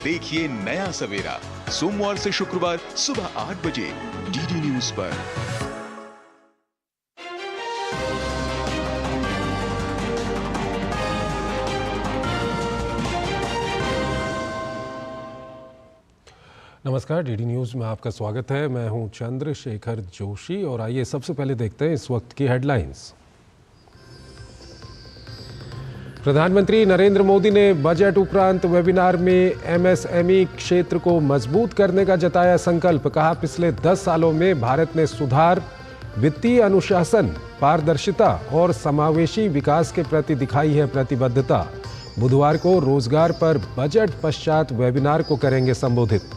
देखिए नया सवेरा सोमवार से शुक्रवार सुबह 8 बजे डीडी न्यूज पर। नमस्कार, डीडी न्यूज में आपका स्वागत है। मैं हूं चंद्रशेखर जोशी और आइए सबसे पहले देखते हैं इस वक्त की हेडलाइंस। प्रधानमंत्री नरेंद्र मोदी ने बजट उपरांत वेबिनार में एमएसएमई क्षेत्र को मजबूत करने का जताया संकल्प। कहा, पिछले 10 सालों में भारत ने सुधार, वित्तीय अनुशासन, पारदर्शिता और समावेशी विकास के प्रति दिखाई है प्रतिबद्धता। बुधवार को रोजगार पर बजट पश्चात वेबिनार को करेंगे संबोधित।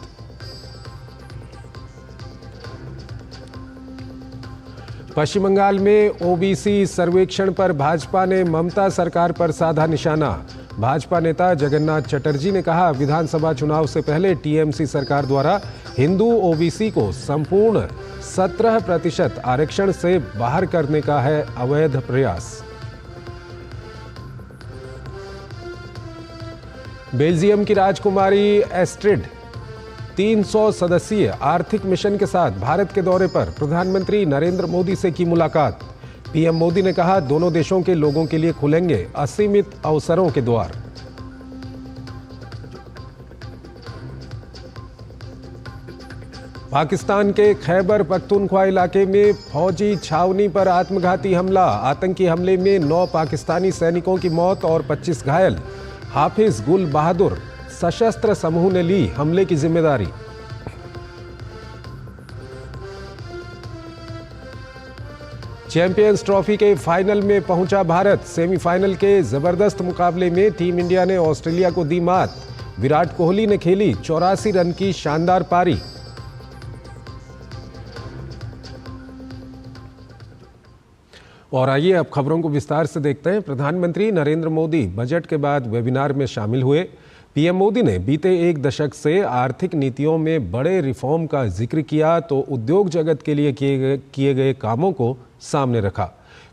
पश्चिम बंगाल में ओबीसी सर्वेक्षण पर भाजपा ने ममता सरकार पर साधा निशाना। भाजपा नेता जगन्नाथ चटर्जी ने कहा, विधानसभा चुनाव से पहले टीएमसी सरकार द्वारा हिंदू ओबीसी को संपूर्ण 17% आरक्षण से बाहर करने का है अवैध प्रयास। बेल्जियम की राजकुमारी एस्ट्रिड 300 सदस्यीय आर्थिक मिशन के साथ भारत के दौरे पर। प्रधानमंत्री नरेंद्र मोदी से की मुलाकात। पीएम मोदी ने कहा, दोनों देशों के लोगों के लिए खुलेंगे असीमित अवसरों के द्वार। पाकिस्तान के खैबर पख्तूनख्वा इलाके में फौजी छावनी पर आत्मघाती हमला। आतंकी हमले में 9 पाकिस्तानी सैनिकों की मौत और 25 घायल। हाफिज गुल बहादुर सशस्त्र समूह ने ली हमले की जिम्मेदारी। चैंपियंस ट्रॉफी के फाइनल में पहुंचा भारत। सेमीफाइनल के जबरदस्त मुकाबले में टीम इंडिया ने ऑस्ट्रेलिया को दी मात। विराट कोहली ने खेली 84 रन की शानदार पारी। और आइए अब खबरों को विस्तार से देखते हैं। प्रधानमंत्री नरेंद्र मोदी बजट के बाद वेबिनार में शामिल हुए। पीएम मोदी ने बीते 1 दशक से आर्थिक नीतियों में बड़े रिफॉर्म का जिक्र किया तो उद्योग जगत के लिए किए गए कामों को सामने रखा।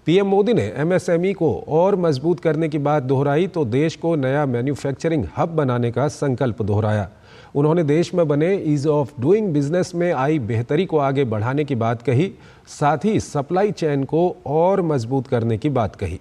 पीएम मोदी ने एमएसएमई को और मजबूत करने की बात दोहराई तो देश को नया मैन्युफैक्चरिंग हब बनाने का संकल्प दोहराया। उन्होंने देश में बने ईज ऑफ डूइंग बिजनेस में आई बेहतरी को आगे बढ़ाने की बात कही। साथ ही सप्लाई चेन को और मजबूत करने की बात कही।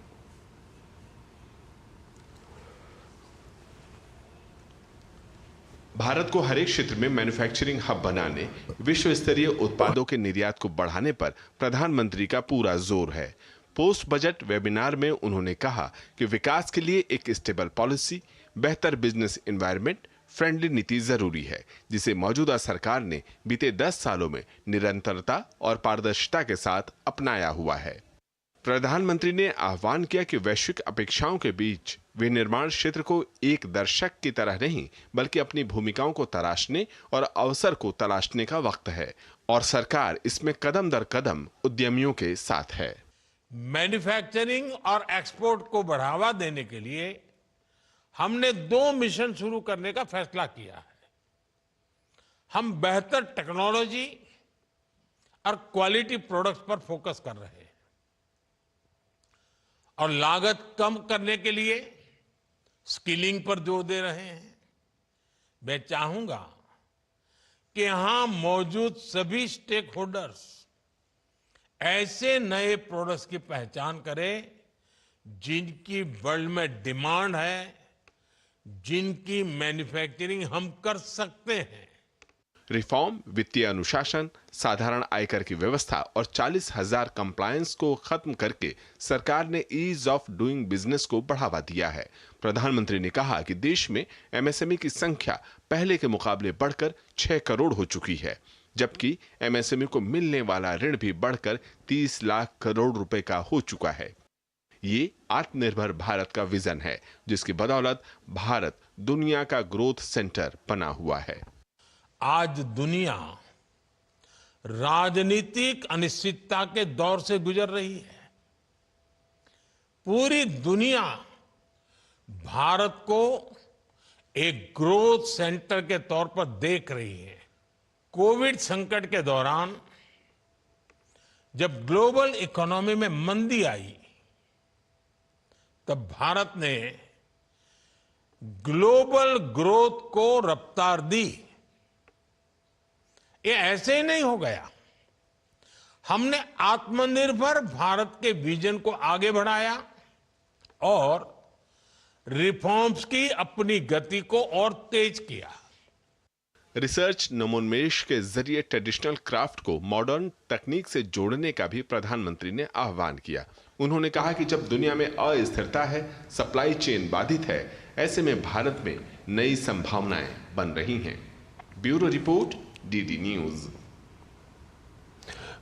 भारत को हर एक क्षेत्र में मैन्युफैक्चरिंग हब बनाने, विश्व स्तरीय उत्पादों के निर्यात को बढ़ाने पर प्रधानमंत्री का पूरा जोर है। पोस्ट बजट वेबिनार में उन्होंने कहा कि विकास के लिए एक स्टेबल पॉलिसी, बेहतर बिजनेस एनवायरनमेंट फ्रेंडली नीति जरूरी है, जिसे मौजूदा सरकार ने बीते 10 सालों में निरंतरता और पारदर्शिता के साथ अपनाया हुआ है। प्रधानमंत्री ने आह्वान किया कि वैश्विक अपेक्षाओं के बीच विनिर्माण क्षेत्र को एक दर्शक की तरह नहीं बल्कि अपनी भूमिकाओं को तराशने और अवसर को तलाशने का वक्त है और सरकार इसमें कदम दर कदम उद्यमियों के साथ है। मैन्युफैक्चरिंग और एक्सपोर्ट को बढ़ावा देने के लिए हमने 2 मिशन शुरू करने का फैसला किया है। हम बेहतर टेक्नोलॉजी और क्वालिटी प्रोडक्ट्स पर फोकस कर रहे हैं और लागत कम करने के लिए स्किलिंग पर जोर दे रहे हैं। मैं चाहूंगा कि यहां मौजूद सभी स्टेक होल्डर्स ऐसे नए प्रोडक्ट्स की पहचान करें जिनकी वर्ल्ड में डिमांड है, जिनकी मैन्युफैक्चरिंग हम कर सकते हैं। रिफॉर्म, वित्तीय अनुशासन, साधारण आयकर की व्यवस्था और 40,000 कंप्लायंस को खत्म करके सरकार ने ईज ऑफ डूइंग बिजनेस को बढ़ावा दिया है। प्रधानमंत्री ने कहा कि देश में एमएसएमई की संख्या पहले के मुकाबले बढ़कर 6 करोड़ हो चुकी है, जबकि एमएसएमई को मिलने वाला ऋण भी बढ़कर 30 लाख करोड़ रुपए का हो चुका है। ये आत्मनिर्भर भारत का विजन है, जिसकी बदौलत भारत दुनिया का ग्रोथ सेंटर बना हुआ है। आज दुनिया राजनीतिक अनिश्चितता के दौर से गुजर रही है। पूरी दुनिया भारत को एक ग्रोथ सेंटर के तौर पर देख रही है। कोविड संकट के दौरान जब ग्लोबल इकोनॉमी में मंदी आई, तब भारत ने ग्लोबल ग्रोथ को रफ्तार दी। ये ऐसे ही नहीं हो गया। हमने आत्मनिर्भर भारत के विजन को आगे बढ़ाया और रिफॉर्म्स की अपनी गति को और तेज किया। रिसर्च नवोन्मेष के जरिए ट्रेडिशनल क्राफ्ट को मॉडर्न तकनीक से जोड़ने का भी प्रधानमंत्री ने आह्वान किया। उन्होंने कहा कि जब दुनिया में अस्थिरता है, सप्लाई चेन बाधित है, ऐसे में भारत में नई संभावनाएं बन रही हैं। Bureau report, DD news.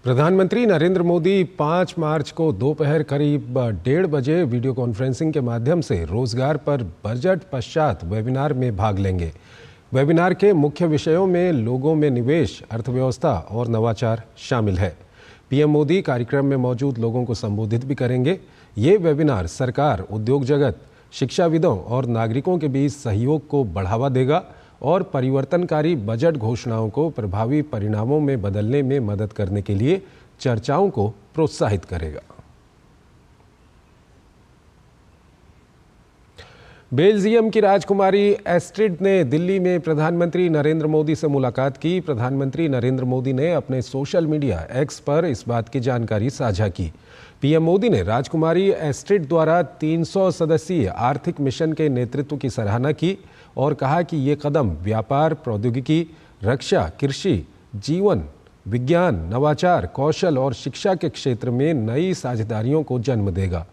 प्रधानमंत्री नरेंद्र मोदी 5 मार्च को दोपहर करीब 1:30 बजे वीडियो कॉन्फ्रेंसिंग के माध्यम से रोजगार पर बजट पश्चात वेबिनार में भाग लेंगे। वेबिनार के मुख्य विषयों में लोगों में निवेश, अर्थव्यवस्था और नवाचार शामिल है। पीएम मोदी कार्यक्रम में मौजूद लोगों को संबोधित भी करेंगे। ये वेबिनार सरकार, उद्योग जगत, शिक्षाविदों और नागरिकों के बीच सहयोग को बढ़ावा देगा और परिवर्तनकारी बजट घोषणाओं को प्रभावी परिणामों में बदलने में मदद करने के लिए चर्चाओं को प्रोत्साहित करेगा। बेल्जियम की राजकुमारी एस्ट्रिड ने दिल्ली में प्रधानमंत्री नरेंद्र मोदी से मुलाकात की। प्रधानमंत्री नरेंद्र मोदी ने अपने सोशल मीडिया एक्स पर इस बात की जानकारी साझा की। पीएम मोदी ने राजकुमारी एस्ट्रिड द्वारा 300 सदस्यीय आर्थिक मिशन के नेतृत्व की सराहना की और कहा कि ये कदम व्यापार, प्रौद्योगिकी, रक्षा, कृषि, जीवन विज्ञान, नवाचार, कौशल और शिक्षा के क्षेत्र में नई साझेदारियों को जन्म देगा।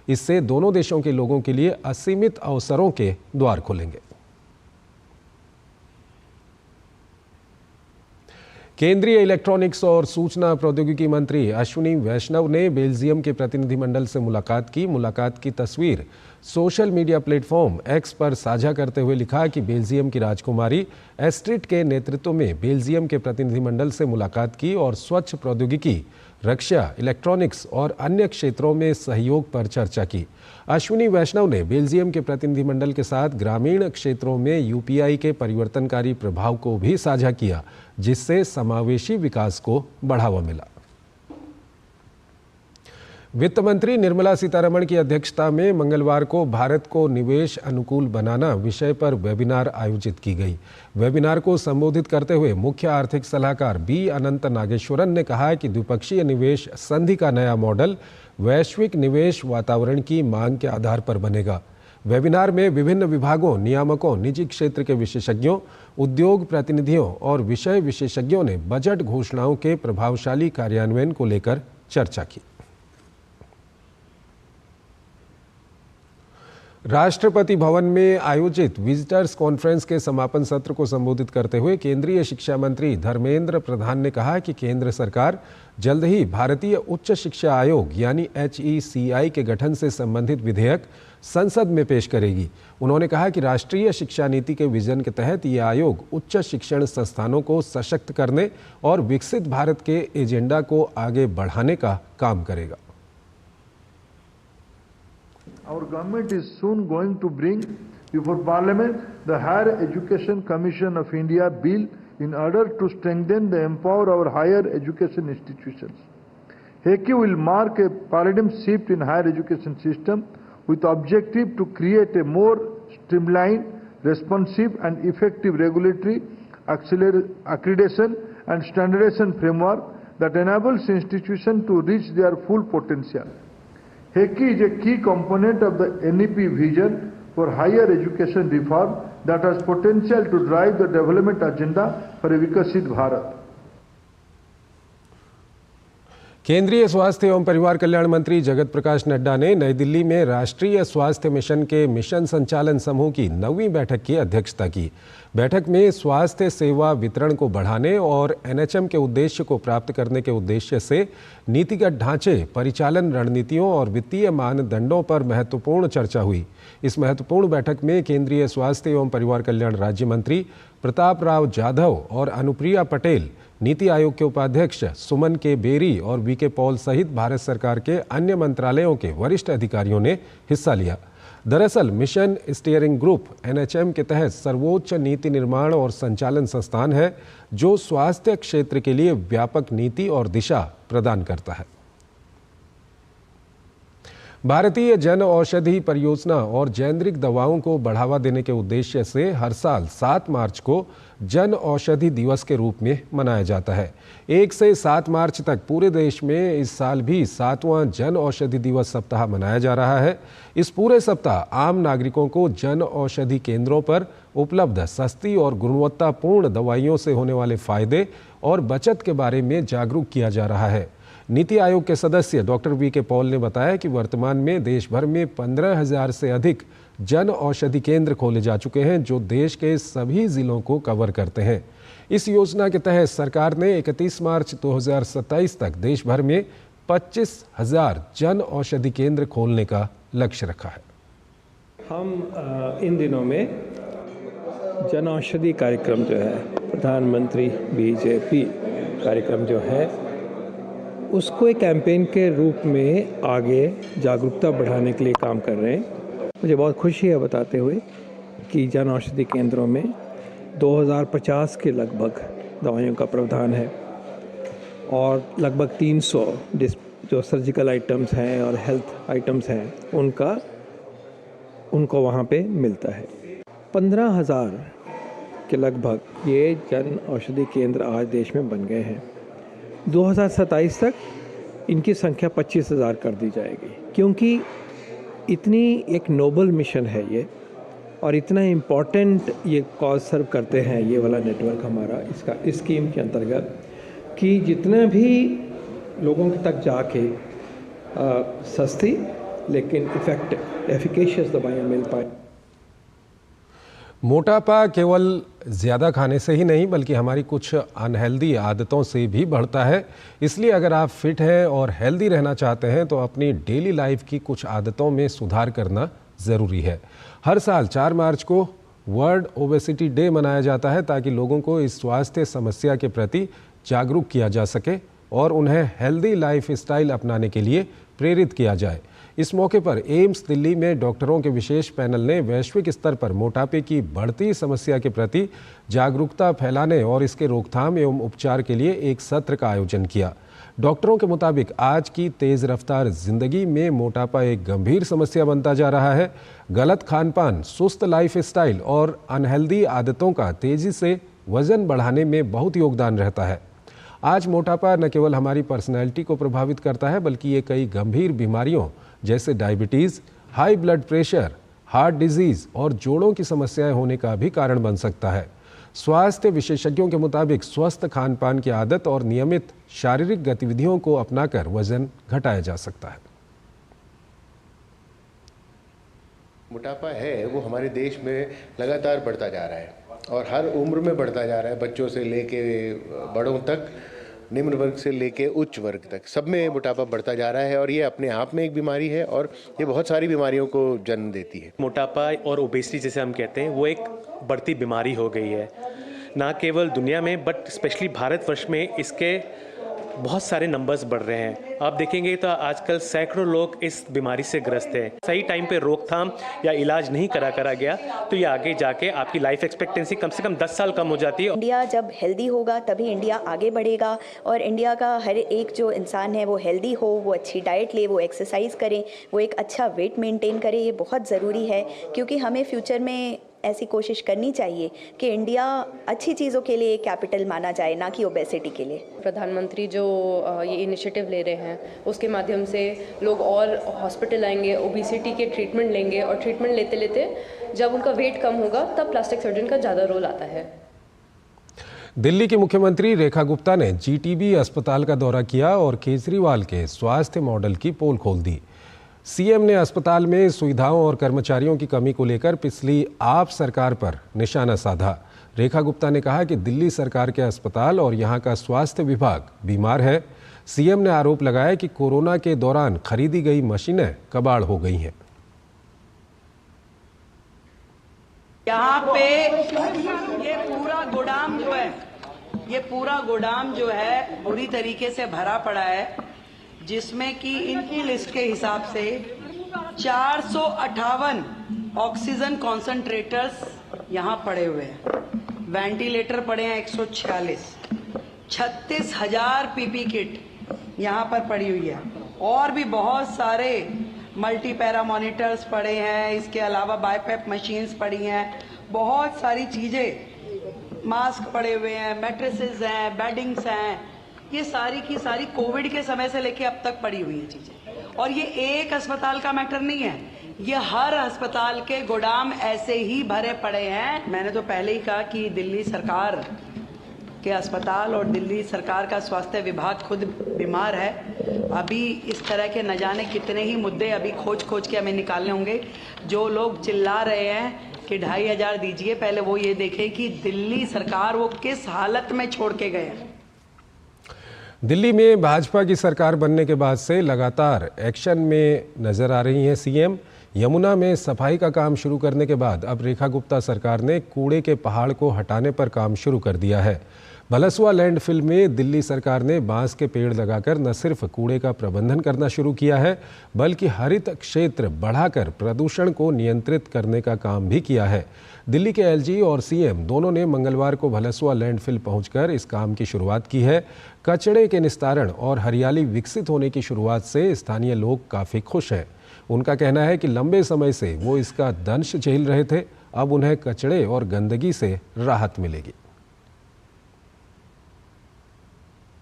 इससे दोनों देशों के लोगों के लिए असीमित अवसरों के द्वार खुलेंगे। केंद्रीय इलेक्ट्रॉनिक्स और सूचना प्रौद्योगिकी मंत्री अश्विनी वैष्णव ने बेल्जियम के प्रतिनिधिमंडल से मुलाकात की। मुलाकात की तस्वीर सोशल मीडिया प्लेटफॉर्म एक्स पर साझा करते हुए लिखा कि बेल्जियम की राजकुमारी एस्ट्रिड के नेतृत्व में बेल्जियम के प्रतिनिधिमंडल से मुलाकात की और स्वच्छ प्रौद्योगिकी, रक्षा, इलेक्ट्रॉनिक्स और अन्य क्षेत्रों में सहयोग पर चर्चा की। अश्विनी वैष्णव ने बेल्जियम के प्रतिनिधिमंडल के साथ ग्रामीण क्षेत्रों में यूपीआई के परिवर्तनकारी प्रभाव को भी साझा किया, जिससे समावेशी विकास को बढ़ावा मिला। वित्त मंत्री निर्मला सीतारमण की अध्यक्षता में मंगलवार को भारत को निवेश अनुकूल बनाना विषय पर वेबिनार आयोजित की गई। वेबिनार को संबोधित करते हुए मुख्य आर्थिक सलाहकार बी अनंत नागेश्वरन ने कहा कि द्विपक्षीय निवेश संधि का नया मॉडल वैश्विक निवेश वातावरण की मांग के आधार पर बनेगा। वेबिनार में विभिन्न विभागों, नियामकों, निजी क्षेत्र के विशेषज्ञों, उद्योग प्रतिनिधियों और विषय विशेषज्ञों ने बजट घोषणाओं के प्रभावशाली कार्यान्वयन को लेकर चर्चा की। राष्ट्रपति भवन में आयोजित विजिटर्स कॉन्फ्रेंस के समापन सत्र को संबोधित करते हुए केंद्रीय शिक्षा मंत्री धर्मेंद्र प्रधान ने कहा कि केंद्र सरकार जल्द ही भारतीय उच्च शिक्षा आयोग यानी HECI के गठन से संबंधित विधेयक संसद में पेश करेगी। उन्होंने कहा कि राष्ट्रीय शिक्षा नीति के विजन के तहत ये आयोग उच्च शिक्षण संस्थानों को सशक्त करने और विकसित भारत के एजेंडा को आगे बढ़ाने का काम करेगा। Our government is soon going to bring before Parliament the Higher Education Commission of India bill in order to strengthen and empower our higher education institutions. HECI will mark a paradigm shift in higher education system with objective to create a more streamlined, responsive and effective regulatory accreditation and standardization framework that enables institutions to reach their full potential. HECI is a key component of the NEP vision for higher education reform that has potential to drive the development agenda for a Vikasit Bharat. केंद्रीय स्वास्थ्य एवं परिवार कल्याण मंत्री जगत प्रकाश नड्डा ने नई दिल्ली में राष्ट्रीय स्वास्थ्य मिशन के मिशन संचालन समूह की 9वीं बैठक की अध्यक्षता की। बैठक में स्वास्थ्य सेवा वितरण को बढ़ाने और NHM के उद्देश्य को प्राप्त करने के उद्देश्य से नीतिगत ढांचे, परिचालन रणनीतियों और वित्तीय मानदंडों पर महत्वपूर्ण चर्चा हुई। इस महत्वपूर्ण बैठक में केंद्रीय स्वास्थ्य एवं परिवार कल्याण राज्य मंत्री प्रताप राव जाधव और अनुप्रिया पटेल, नीति आयोग के उपाध्यक्ष सुमन के बेरी और वीके पॉल सहित भारत सरकार के अन्य मंत्रालयों के वरिष्ठ अधिकारियों ने हिस्सा लिया। दरअसल मिशन स्टीयरिंग ग्रुप NHM के तहत सर्वोच्च नीति निर्माण और संचालन संस्थान है जो स्वास्थ्य क्षेत्र के लिए व्यापक नीति और दिशा प्रदान करता है। भारतीय जन औषधि परियोजना और जेनेरिक दवाओं को बढ़ावा देने के उद्देश्य से हर साल 7 मार्च को जन औषधि दिवस के रूप में मनाया जाता है। 1 से 7 मार्च तक पूरे देश में इस साल भी 7वां जन औषधि दिवस सप्ताह मनाया जा रहा है। इस पूरे सप्ताह आम नागरिकों को जन औषधि केंद्रों पर उपलब्ध सस्ती और गुणवत्तापूर्ण दवाइयों से होने वाले फायदे और बचत के बारे में जागरूक किया जा रहा है। नीति आयोग के सदस्य डॉक्टर वी.के. पॉल ने बताया कि वर्तमान में देश भर में 15,000 से अधिक जन औषधि केंद्र खोले जा चुके हैं, जो देश के सभी जिलों को कवर करते हैं। इस योजना के तहत सरकार ने 31 मार्च 2027 तक देश भर में 25,000 जन औषधि केंद्र खोलने का लक्ष्य रखा है। हम इन दिनों में जन औषधि कार्यक्रम जो है, प्रधानमंत्री बीजेपी कार्यक्रम जो है, उसको एक कैंपेन के रूप में आगे जागरूकता बढ़ाने के लिए काम कर रहे हैं। मुझे बहुत खुशी है बताते हुए कि जन औषधि केंद्रों में 2050 के लगभग दवाइयों का प्रावधान है और लगभग 300 जो सर्जिकल आइटम्स हैं और हेल्थ आइटम्स हैं उनको वहाँ पे मिलता है। 15,000 के लगभग ये जन औषधि केंद्र आज देश में बन गए हैं। 2027 तक इनकी संख्या 25,000 कर दी जाएगी, क्योंकि इतनी एक नोबल मिशन है ये और इतना इम्पॉर्टेंट ये कॉज सर्व करते हैं ये वाला नेटवर्क हमारा इस स्कीम के अंतर्गत, कि जितना भी लोगों तक जाके सस्ती लेकिन इफेक्टिव एफिकेशियस दवाइयाँ मिल पाए। मोटापा केवल ज़्यादा खाने से ही नहीं बल्कि हमारी कुछ अनहेल्दी आदतों से भी बढ़ता है। इसलिए अगर आप फिट हैं और हेल्दी रहना चाहते हैं तो अपनी डेली लाइफ की कुछ आदतों में सुधार करना ज़रूरी है। हर साल 4 मार्च को वर्ल्ड ओबेसिटी डे मनाया जाता है ताकि लोगों को इस स्वास्थ्य समस्या के प्रति जागरूक किया जा सके और उन्हें हेल्दी लाइफ स्टाइल अपनाने के लिए प्रेरित किया जाए। इस मौके पर एम्स दिल्ली में डॉक्टरों के विशेष पैनल ने वैश्विक स्तर पर मोटापे की बढ़ती समस्या के प्रति जागरूकता फैलाने और इसके रोकथाम एवं उपचार के लिए एक सत्र का आयोजन किया। डॉक्टरों के मुताबिक आज की तेज़ रफ्तार जिंदगी में मोटापा एक गंभीर समस्या बनता जा रहा है। गलत खानपान, सुस्त लाइफ स्टाइल और अनहेल्दी आदतों का तेज़ी से वजन बढ़ाने में बहुत योगदान रहता है। आज मोटापा न केवल हमारी पर्सनैलिटी को प्रभावित करता है बल्कि ये कई गंभीर बीमारियों जैसे diabetes, high blood pressure, heart disease और जोड़ों की समस्याएं होने का भी कारण बन सकता है। स्वास्थ्य विशेषज्ञों के मुताबिक स्वस्थ खानपान की आदत और नियमित शारीरिक गतिविधियों को अपनाकर वजन घटाया जा सकता है। मोटापा है वो हमारे देश में लगातार बढ़ता जा रहा है और हर उम्र में बढ़ता जा रहा है, बच्चों से लेके बड़ों तक, निम्न वर्ग से लेके उच्च वर्ग तक, सब में मोटापा बढ़ता जा रहा है और ये अपने आप में एक बीमारी है और ये बहुत सारी बीमारियों को जन्म देती है। मोटापा और ओबेसिटी जिसे हम कहते हैं वो एक बढ़ती बीमारी हो गई है, ना केवल दुनिया में बट स्पेशली भारतवर्ष में इसके बहुत सारे नंबर्स बढ़ रहे हैं। आप देखेंगे तो आजकल सैकड़ों लोग इस बीमारी से ग्रस्त हैं। सही टाइम पे रोकथाम या इलाज नहीं करा गया तो ये आगे जाके आपकी लाइफ एक्सपेक्टेंसी कम से कम 10 साल कम हो जाती है। इंडिया जब हेल्दी होगा तभी इंडिया आगे बढ़ेगा और इंडिया का हर एक जो इंसान है वो हेल्दी हो, वो अच्छी डाइट ले, वो एक्सरसाइज करे, वो एक अच्छा वेट मेंटेन करे। ये बहुत ज़रूरी है क्योंकि हमें फ्यूचर में ऐसी कोशिश करनी चाहिए कि इंडिया अच्छी चीज़ों के लिए कैपिटल माना जाए, ना कि ओबेसिटी के लिए। प्रधानमंत्री जो ये इनिशिएटिव ले रहे हैं उसके माध्यम से लोग और हॉस्पिटल आएंगे, ओबेसिटी के ट्रीटमेंट लेंगे और ट्रीटमेंट लेते लेते जब उनका वेट कम होगा तब प्लास्टिक सर्जन का ज़्यादा रोल आता है। दिल्ली की मुख्यमंत्री रेखा गुप्ता ने जीटीबी अस्पताल का दौरा किया और केजरीवाल के स्वास्थ्य मॉडल की पोल खोल दी। सीएम ने अस्पताल में सुविधाओं और कर्मचारियों की कमी को लेकर पिछली आप सरकार पर निशाना साधा। रेखा गुप्ता ने कहा कि दिल्ली सरकार के अस्पताल और यहां का स्वास्थ्य विभाग बीमार है। सीएम ने आरोप लगाया कि कोरोना के दौरान खरीदी गई मशीनें कबाड़ हो गई हैं। यहाँ पे ये पूरा गोदाम जो है बुरी तरीके से भरा पड़ा है, जिसमें कि इनकी लिस्ट के हिसाब से 458 ऑक्सीजन कॉन्सेंट्रेटर्स यहाँ पड़े हुए हैं, वेंटिलेटर पड़े हैं 146, 36,000 पीपी किट यहाँ पर पड़ी हुई है और भी बहुत सारे मल्टी पैरा मॉनिटर्स पड़े हैं, इसके अलावा बाईपैप मशीन्स पड़ी हैं, बहुत सारी चीज़ें, मास्क पड़े हुए हैं, मैट्रेसेस हैं, बेडिंग्स हैं, ये सारी की सारी कोविड के समय से लेके अब तक पड़ी हुई हैं चीज़ें। और ये एक अस्पताल का मैटर नहीं है, ये हर अस्पताल के गोदाम ऐसे ही भरे पड़े हैं। मैंने तो पहले ही कहा कि दिल्ली सरकार के अस्पताल और दिल्ली सरकार का स्वास्थ्य विभाग खुद बीमार है। अभी इस तरह के न जाने कितने ही मुद्दे अभी खोज के हमें निकालने होंगे। जो लोग चिल्ला रहे हैं कि 2500 दीजिए, पहले वो ये देखें कि दिल्ली सरकार वो किस हालत में छोड़ के गए हैं। दिल्ली में भाजपा की सरकार बनने के बाद से लगातार एक्शन में नजर आ रही हैं सीएम। यमुना में सफाई का काम शुरू करने के बाद अब रेखा गुप्ता सरकार ने कूड़े के पहाड़ को हटाने पर काम शुरू कर दिया है। भलसवा लैंडफिल में दिल्ली सरकार ने बांस के पेड़ लगाकर न सिर्फ कूड़े का प्रबंधन करना शुरू किया है, बल्कि हरित क्षेत्र बढ़ाकर प्रदूषण को नियंत्रित करने का काम भी किया है। दिल्ली के एलजी और सीएम दोनों ने मंगलवार को भलसवा लैंडफिल पहुंचकर इस काम की शुरुआत की है। कचरे के निस्तारण और हरियाली विकसित होने की शुरुआत से स्थानीय लोग काफ़ी खुश हैं। उनका कहना है कि लंबे समय से वो इसका दंश झेल रहे थे, अब उन्हें कचरे और गंदगी से राहत मिलेगी।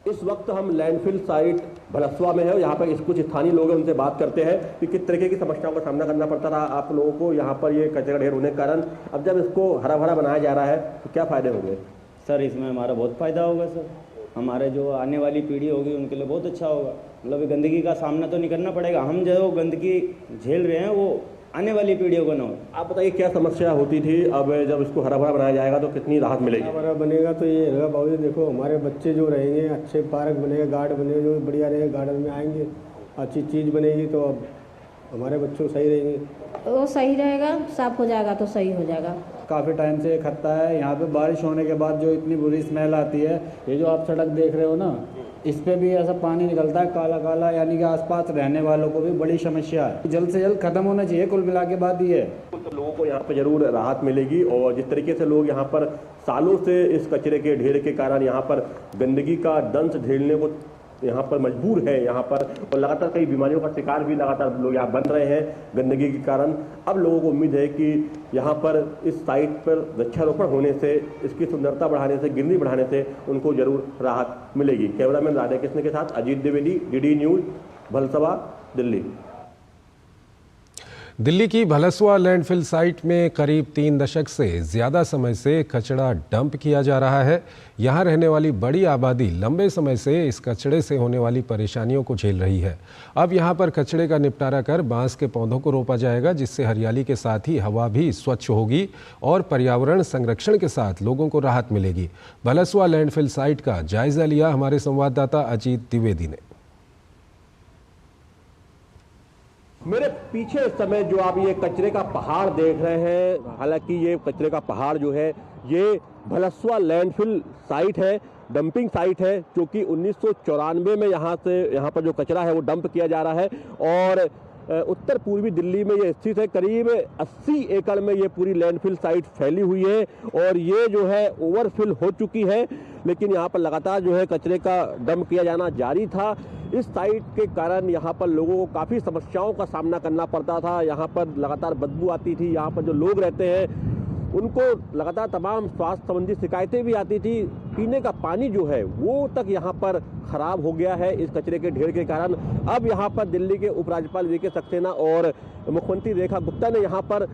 इस वक्त हम लैंडफिल साइट भलसवा में है। यहाँ पर कुछ स्थानीय लोग हैं, उनसे बात करते हैं कि किस तरीके की समस्याओं का सामना करना पड़ता था आप लोगों को यहाँ पर ये कचरा ढेर होने के कारण। अब जब इसको हरा भरा बनाया जा रहा है तो क्या फ़ायदे होंगे? सर इसमें हमारा बहुत फ़ायदा होगा सर, हमारे जो आने वाली पीढ़ी होगी उनके लिए बहुत अच्छा होगा। मतलब गंदगी का सामना तो नहीं करना पड़ेगा, हम जो गंदगी झेल रहे हैं वो आने वाली पीढ़ियों को ना हो। आप बताइए क्या समस्या होती थी, अब जब इसको हरा भरा बनाया जाएगा तो कितनी राहत मिलेगी? हरा भरा बनेगा तो ये रहेगा बाबू, देखो हमारे बच्चे जो रहेंगे, अच्छे पार्क बनेगा, गार्डन बनेगा, जो बढ़िया रहेगा, गार्डन में आएंगे, अच्छी चीज़ बनेगी तो अब हमारे बच्चों सही रहेंगे। वो सही रहेगा, साफ हो जाएगा तो सही हो जाएगा। काफ़ी टाइम से खत्ता है यहाँ पे, बारिश होने के बाद जो इतनी बुरी स्मेल आती है, ये जो आप सड़क देख रहे हो ना, इस पे भी ऐसा पानी निकलता है काला काला, यानी कि आसपास रहने वालों को भी बड़ी समस्या है। जल्द से जल्द खत्म होना चाहिए कुल मिला के बात ये है। तो लोगों को यहाँ पे जरूर राहत मिलेगी। और जिस तरीके से लोग यहाँ पर सालों से इस कचरे के ढेर के कारण यहाँ पर गंदगी का दंश झेलने को यहाँ पर मजबूर है यहाँ पर, और लगातार कई बीमारियों का शिकार भी लगातार लोग यहाँ बन रहे हैं गंदगी के कारण। अब लोगों को उम्मीद है कि यहाँ पर इस साइट पर वृक्षारोपण होने से, इसकी सुंदरता बढ़ाने से, ग्रीनरी बढ़ाने से उनको जरूर राहत मिलेगी। कैमरामैन राधे कृष्ण के साथ अजीत द्विवेदी, डीडी न्यूज, भलसवा, दिल्ली। दिल्ली की भलसवा लैंडफिल साइट में करीब 3 दशक से ज़्यादा समय से कचरा डंप किया जा रहा है। यहाँ रहने वाली बड़ी आबादी लंबे समय से इस कचरे से होने वाली परेशानियों को झेल रही है। अब यहाँ पर कचरे का निपटारा कर बांस के पौधों को रोपा जाएगा, जिससे हरियाली के साथ ही हवा भी स्वच्छ होगी और पर्यावरण संरक्षण के साथ लोगों को राहत मिलेगी। भलसवा लैंडफिल साइट का जायजा लिया हमारे संवाददाता अजीत द्विवेदी ने। मेरे पीछे इस समय जो आप ये कचरे का पहाड़ देख रहे हैं, हालांकि ये कचरे का पहाड़ जो है ये भलसवा लैंडफिल साइट है, डंपिंग साइट है, क्योंकि 1994 में यहाँ पर जो कचरा है वो डंप किया जा रहा है। और उत्तर पूर्वी दिल्ली में ये स्थित है। करीब 80 एकड़ में ये पूरी लैंडफिल साइट फैली हुई है और ये जो है ओवरफिल हो चुकी है, लेकिन यहाँ पर लगातार जो है कचरे का डंप किया जाना जारी था। इस साइट के कारण यहाँ पर लोगों को काफ़ी समस्याओं का सामना करना पड़ता था। यहाँ पर लगातार बदबू आती थी, यहाँ पर जो लोग रहते हैं उनको लगातार तमाम स्वास्थ्य संबंधी शिकायतें भी आती थी। पीने का पानी जो है वो तक यहाँ पर खराब हो गया है इस कचरे के ढेर के कारण। अब यहाँ पर दिल्ली के उपराज्यपाल वीके सक्सेना और मुख्यमंत्री रेखा गुप्ता ने यहाँ पर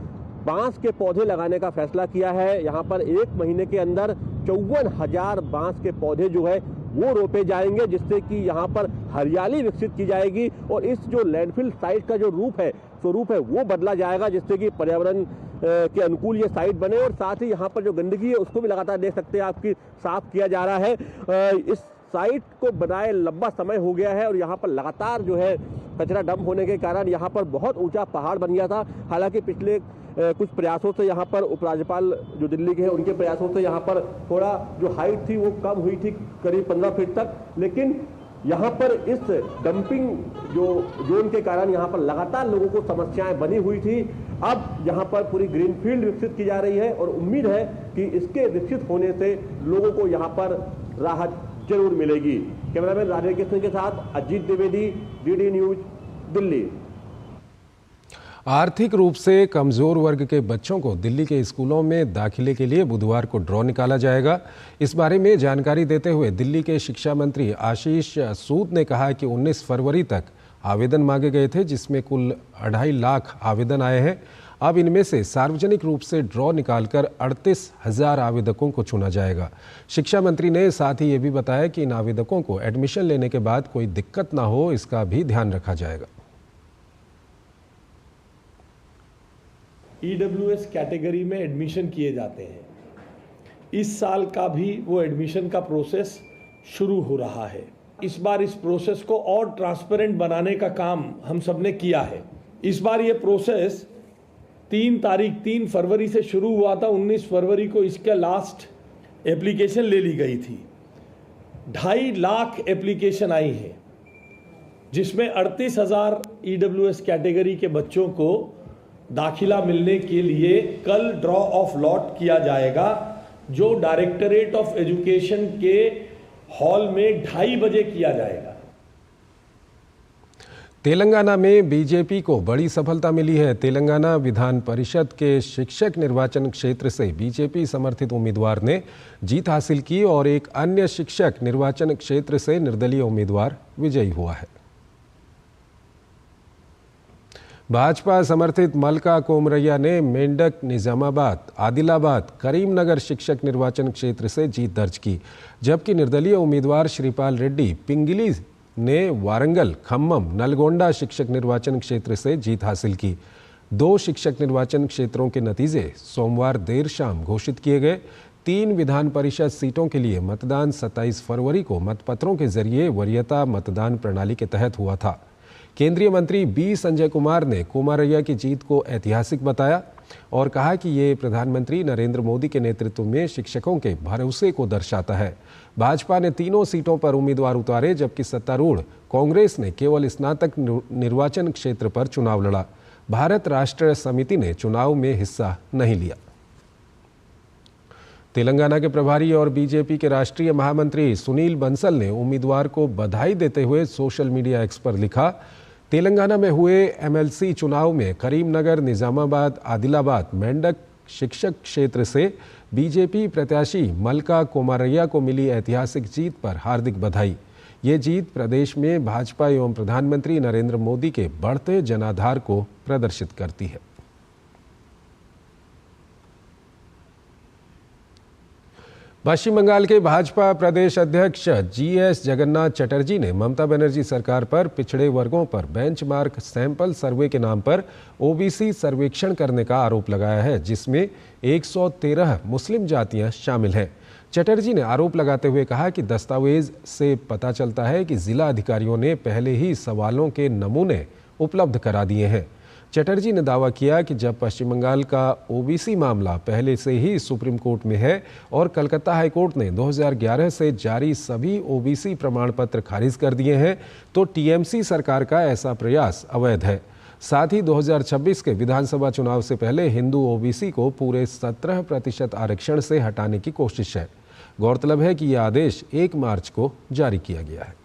बांस के पौधे लगाने का फैसला किया है। यहाँ पर 1 महीने के अंदर 54,000 बांस के पौधे जो है वो रोपे जाएंगे, जिससे कि यहाँ पर हरियाली विकसित की जाएगी और इस जो लैंडफिल साइट का जो स्वरूप है वो बदला जाएगा, जिससे कि पर्यावरण के अनुकूल ये साइट बने। और साथ ही यहाँ पर जो गंदगी है उसको भी लगातार देख सकते हैं आपकी साफ किया जा रहा है। इस साइट को बनाए लंबा समय हो गया है और यहाँ पर लगातार जो है कचरा डंप होने के कारण यहाँ पर बहुत ऊंचा पहाड़ बन गया था। हालांकि पिछले कुछ प्रयासों से यहाँ पर उपराज्यपाल जो दिल्ली के हैं उनके प्रयासों से यहाँ पर थोड़ा जो हाइट थी वो कम हुई थी, करीब 15 फीट तक, लेकिन यहाँ पर इस डंपिंग जो जोन के कारण यहाँ पर लगातार लोगों को समस्याएं बनी हुई थी। अब यहाँ पर पूरी ग्रीनफील्ड विकसित की जा रही है और उम्मीद है कि इसके विकसित होने से लोगों को यहाँ पर राहत जरूर मिलेगी। कैमरामैन राधे कृष्ण के साथ अजीत द्विवेदी, डीडी न्यूज, दिल्ली। आर्थिक रूप से कमजोर वर्ग के बच्चों को दिल्ली के स्कूलों में दाखिले के लिए बुधवार को ड्रॉ निकाला जाएगा। इस बारे में जानकारी देते हुए दिल्ली के शिक्षा मंत्री आशीष सूद ने कहा कि 19 फरवरी तक आवेदन मांगे गए थे, जिसमें कुल 2.5 लाख आवेदन आए हैं। अब इनमें से सार्वजनिक रूप से ड्रॉ निकालकर 38,000 आवेदकों को चुना जाएगा। शिक्षा मंत्री ने साथ ही ये भी बताया कि इन आवेदकों को एडमिशन लेने के बाद कोई दिक्कत ना हो, इसका भी ध्यान रखा जाएगा। EWS कैटेगरी में एडमिशन किए जाते हैं। इस साल का भी वो एडमिशन का प्रोसेस शुरू हो रहा है। इस बार इस प्रोसेस को और ट्रांसपेरेंट बनाने का काम हम सब ने किया है। इस बार ये प्रोसेस 3 फरवरी से शुरू हुआ था। 19 फरवरी को इसका लास्ट एप्लीकेशन ले ली गई थी। 2.5 लाख एप्लीकेशन आई है, जिसमें 38,000 EWS कैटेगरी के बच्चों को दाखिला मिलने के लिए कल ड्रॉ ऑफ लॉट किया जाएगा, जो डायरेक्टरेट ऑफ एजुकेशन के हॉल में 2:30 बजे किया जाएगा। तेलंगाना में बीजेपी को बड़ी सफलता मिली है। तेलंगाना विधान परिषद के शिक्षक निर्वाचन क्षेत्र से बीजेपी समर्थित उम्मीदवार ने जीत हासिल की और एक अन्य शिक्षक निर्वाचन क्षेत्र से निर्दलीय उम्मीदवार विजयी हुआ है। भाजपा समर्थित मलका कोमरैया ने मेंढक, निजामाबाद, आदिलाबाद, करीमनगर शिक्षक निर्वाचन क्षेत्र से जीत दर्ज की, जबकि निर्दलीय उम्मीदवार श्रीपाल रेड्डी पिंगली ने वारंगल, खम्मम, नलगोंडा शिक्षक निर्वाचन क्षेत्र से जीत हासिल की। 2 शिक्षक निर्वाचन क्षेत्रों के नतीजे सोमवार देर शाम घोषित किए गए। 3 विधान परिषद सीटों के लिए मतदान 27 फरवरी को मतपत्रों के जरिए वरीयता मतदान प्रणाली के तहत हुआ था। केंद्रीय मंत्री बी संजय कुमार ने कोमरैया की जीत को ऐतिहासिक बताया और कहा कि ये प्रधानमंत्री नरेंद्र मोदी के नेतृत्व में शिक्षकों के भरोसे को दर्शाता है। भाजपा ने तीनों सीटों पर उम्मीदवार उतारे, जबकि सत्तारूढ़ कांग्रेस ने केवल स्नातक निर्वाचन क्षेत्र पर चुनाव लड़ा। भारत राष्ट्र समिति ने चुनाव में हिस्सा नहीं लिया। तेलंगाना के प्रभारी और बीजेपी के राष्ट्रीय महामंत्री सुनील बंसल ने उम्मीदवार को बधाई देते हुए सोशल मीडिया एक्स पर लिखा, तेलंगाना में हुए MLC चुनाव में करीमनगर, निजामाबाद, आदिलाबाद, मेंढक शिक्षक क्षेत्र से बीजेपी प्रत्याशी मलका कोमरैया को मिली ऐतिहासिक जीत पर हार्दिक बधाई। ये जीत प्रदेश में भाजपा एवं प्रधानमंत्री नरेंद्र मोदी के बढ़ते जनाधार को प्रदर्शित करती है। पश्चिम बंगाल के भाजपा प्रदेश अध्यक्ष GS जगन्नाथ चटर्जी ने ममता बनर्जी सरकार पर पिछड़े वर्गों पर बेंचमार्क सैंपल सर्वे के नाम पर OBC सर्वेक्षण करने का आरोप लगाया है, जिसमें 113 मुस्लिम जातियां शामिल हैं। चटर्जी ने आरोप लगाते हुए कहा कि दस्तावेज से पता चलता है कि जिला अधिकारियों ने पहले ही सवालों के नमूने उपलब्ध करा दिए हैं। चटर्जी ने दावा किया कि जब पश्चिम बंगाल का OBC मामला पहले से ही सुप्रीम कोर्ट में है और कलकत्ता हाई कोर्ट ने 2011 से जारी सभी OBC प्रमाण पत्र खारिज कर दिए हैं, तो TMC सरकार का ऐसा प्रयास अवैध है। साथ ही 2026 के विधानसभा चुनाव से पहले हिंदू OBC को पूरे 17% आरक्षण से हटाने की कोशिश है। गौरतलब है कि यह आदेश 1 मार्च को जारी किया गया है।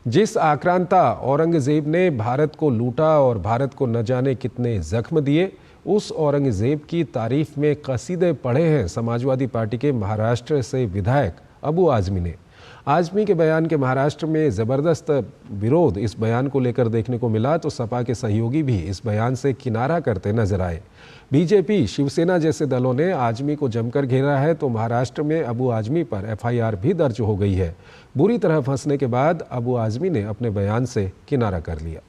जिस आक्रांता औरंगजेब ने भारत को लूटा और भारत को न जाने कितने जख्म दिए, उस औरंगजेब की तारीफ में कसीदे पढ़े हैं समाजवादी पार्टी के महाराष्ट्र से विधायक अबू आजमी ने। आजमी के बयान के महाराष्ट्र में ज़बरदस्त विरोध इस बयान को लेकर देखने को मिला, तो सपा के सहयोगी भी इस बयान से किनारा करते नजर आए। बीजेपी, शिवसेना जैसे दलों ने आजमी को जमकर घेरा है, तो महाराष्ट्र में अबू आजमी पर FIR भी दर्ज हो गई है। बुरी तरह फंसने के बाद अबू आजमी ने अपने बयान से किनारा कर लिया।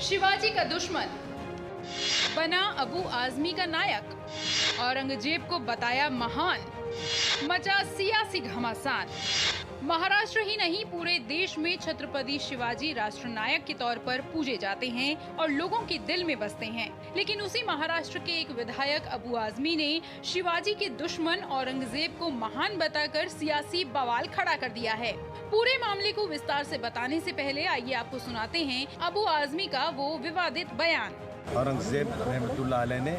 शिवाजी का दुश्मन बना अबू आजमी का नायक, औरंगजेब को बताया महान, मचा सियासी घमासान। महाराष्ट्र ही नहीं पूरे देश में छत्रपति शिवाजी राष्ट्रनायक के तौर पर पूजे जाते हैं और लोगों के दिल में बसते हैं। लेकिन उसी महाराष्ट्र के एक विधायक अबू आजमी ने शिवाजी के दुश्मन औरंगजेब को महान बताकर सियासी बवाल खड़ा कर दिया है। पूरे मामले को विस्तार से बताने से पहले आइए आपको सुनाते हैं अबू आजमी का वो विवादित बयान। औरंगजेब रहमतुल्लाह अलैह ने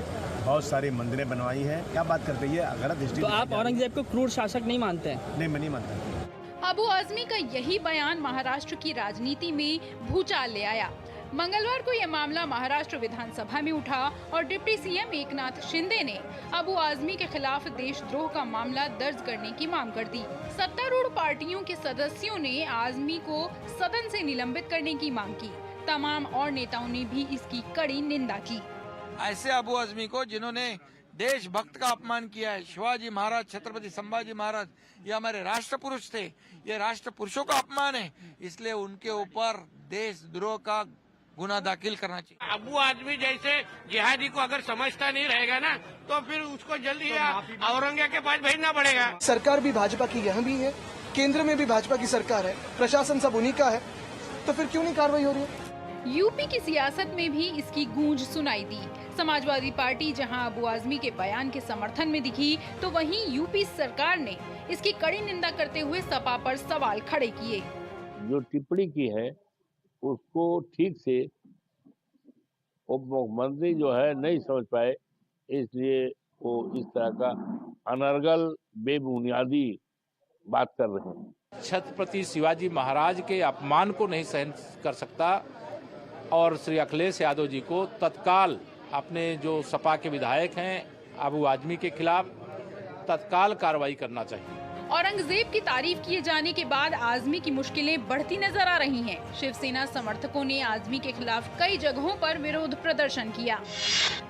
बहुत सारी मंदिरें बनवाई हैं। क्या बात करते हैं, ये गलत हिस्ट्री। तो आप औरंगजेब को क्रूर शासक नहीं मानते हैं? नहीं, मैं नहीं मानता। अबू आजमी का यही बयान महाराष्ट्र की राजनीति में भूचाल ले आया। मंगलवार को यह मामला महाराष्ट्र विधानसभा में उठा और डिप्टी सीएम एकनाथ शिंदे ने अबू आजमी के खिलाफ देशद्रोह का मामला दर्ज करने की मांग कर दी। सत्तारूढ़ पार्टियों के सदस्यों ने आजमी को सदन से निलंबित करने की मांग की। तमाम और नेताओं ने भी इसकी कड़ी निंदा की। ऐसे अबू आजमी को जिन्होंने देशभक्त का अपमान किया है, शिवाजी महाराज, छत्रपति संभाजी महाराज, ये हमारे राष्ट्र पुरुष थे, ये राष्ट्र पुरुषों का अपमान है, इसलिए उनके ऊपर देशद्रोह का गुना दाखिल करना चाहिए। अबू आजमी जैसे जिहादी को अगर समझता नहीं रहेगा ना, तो फिर उसको जल्दी औरंगजेब के पास भेजना पड़ेगा। सरकार भी भाजपा की यह भी है, केंद्र में भी भाजपा की सरकार है, प्रशासन सब उन्हीं का है, तो फिर क्यों नहीं कार्रवाई हो रही है? यूपी की सियासत में भी इसकी गूंज सुनाई दी। समाजवादी पार्टी जहां अबू आजमी के बयान के समर्थन में दिखी, तो वहीं यूपी सरकार ने इसकी कड़ी निंदा करते हुए सपा पर सवाल खड़े किए। जो टिप्पणी की है उसको ठीक से उप मुख्यमंत्री जो है नहीं समझ पाए, इसलिए वो इस तरह का अनर्गल बेबुनियादी बात कर रहे हैं। छत्रपति शिवाजी महाराज के अपमान को नहीं सहन कर सकता और श्री अखिलेश यादव जी को तत्काल अपने जो सपा के विधायक हैं अबू आजमी के खिलाफ तत्काल कार्रवाई करना चाहिए। औरंगजेब की तारीफ किए जाने के बाद आजमी की मुश्किलें बढ़ती नजर आ रही हैं। शिवसेना समर्थकों ने आजमी के खिलाफ कई जगहों पर विरोध प्रदर्शन किया।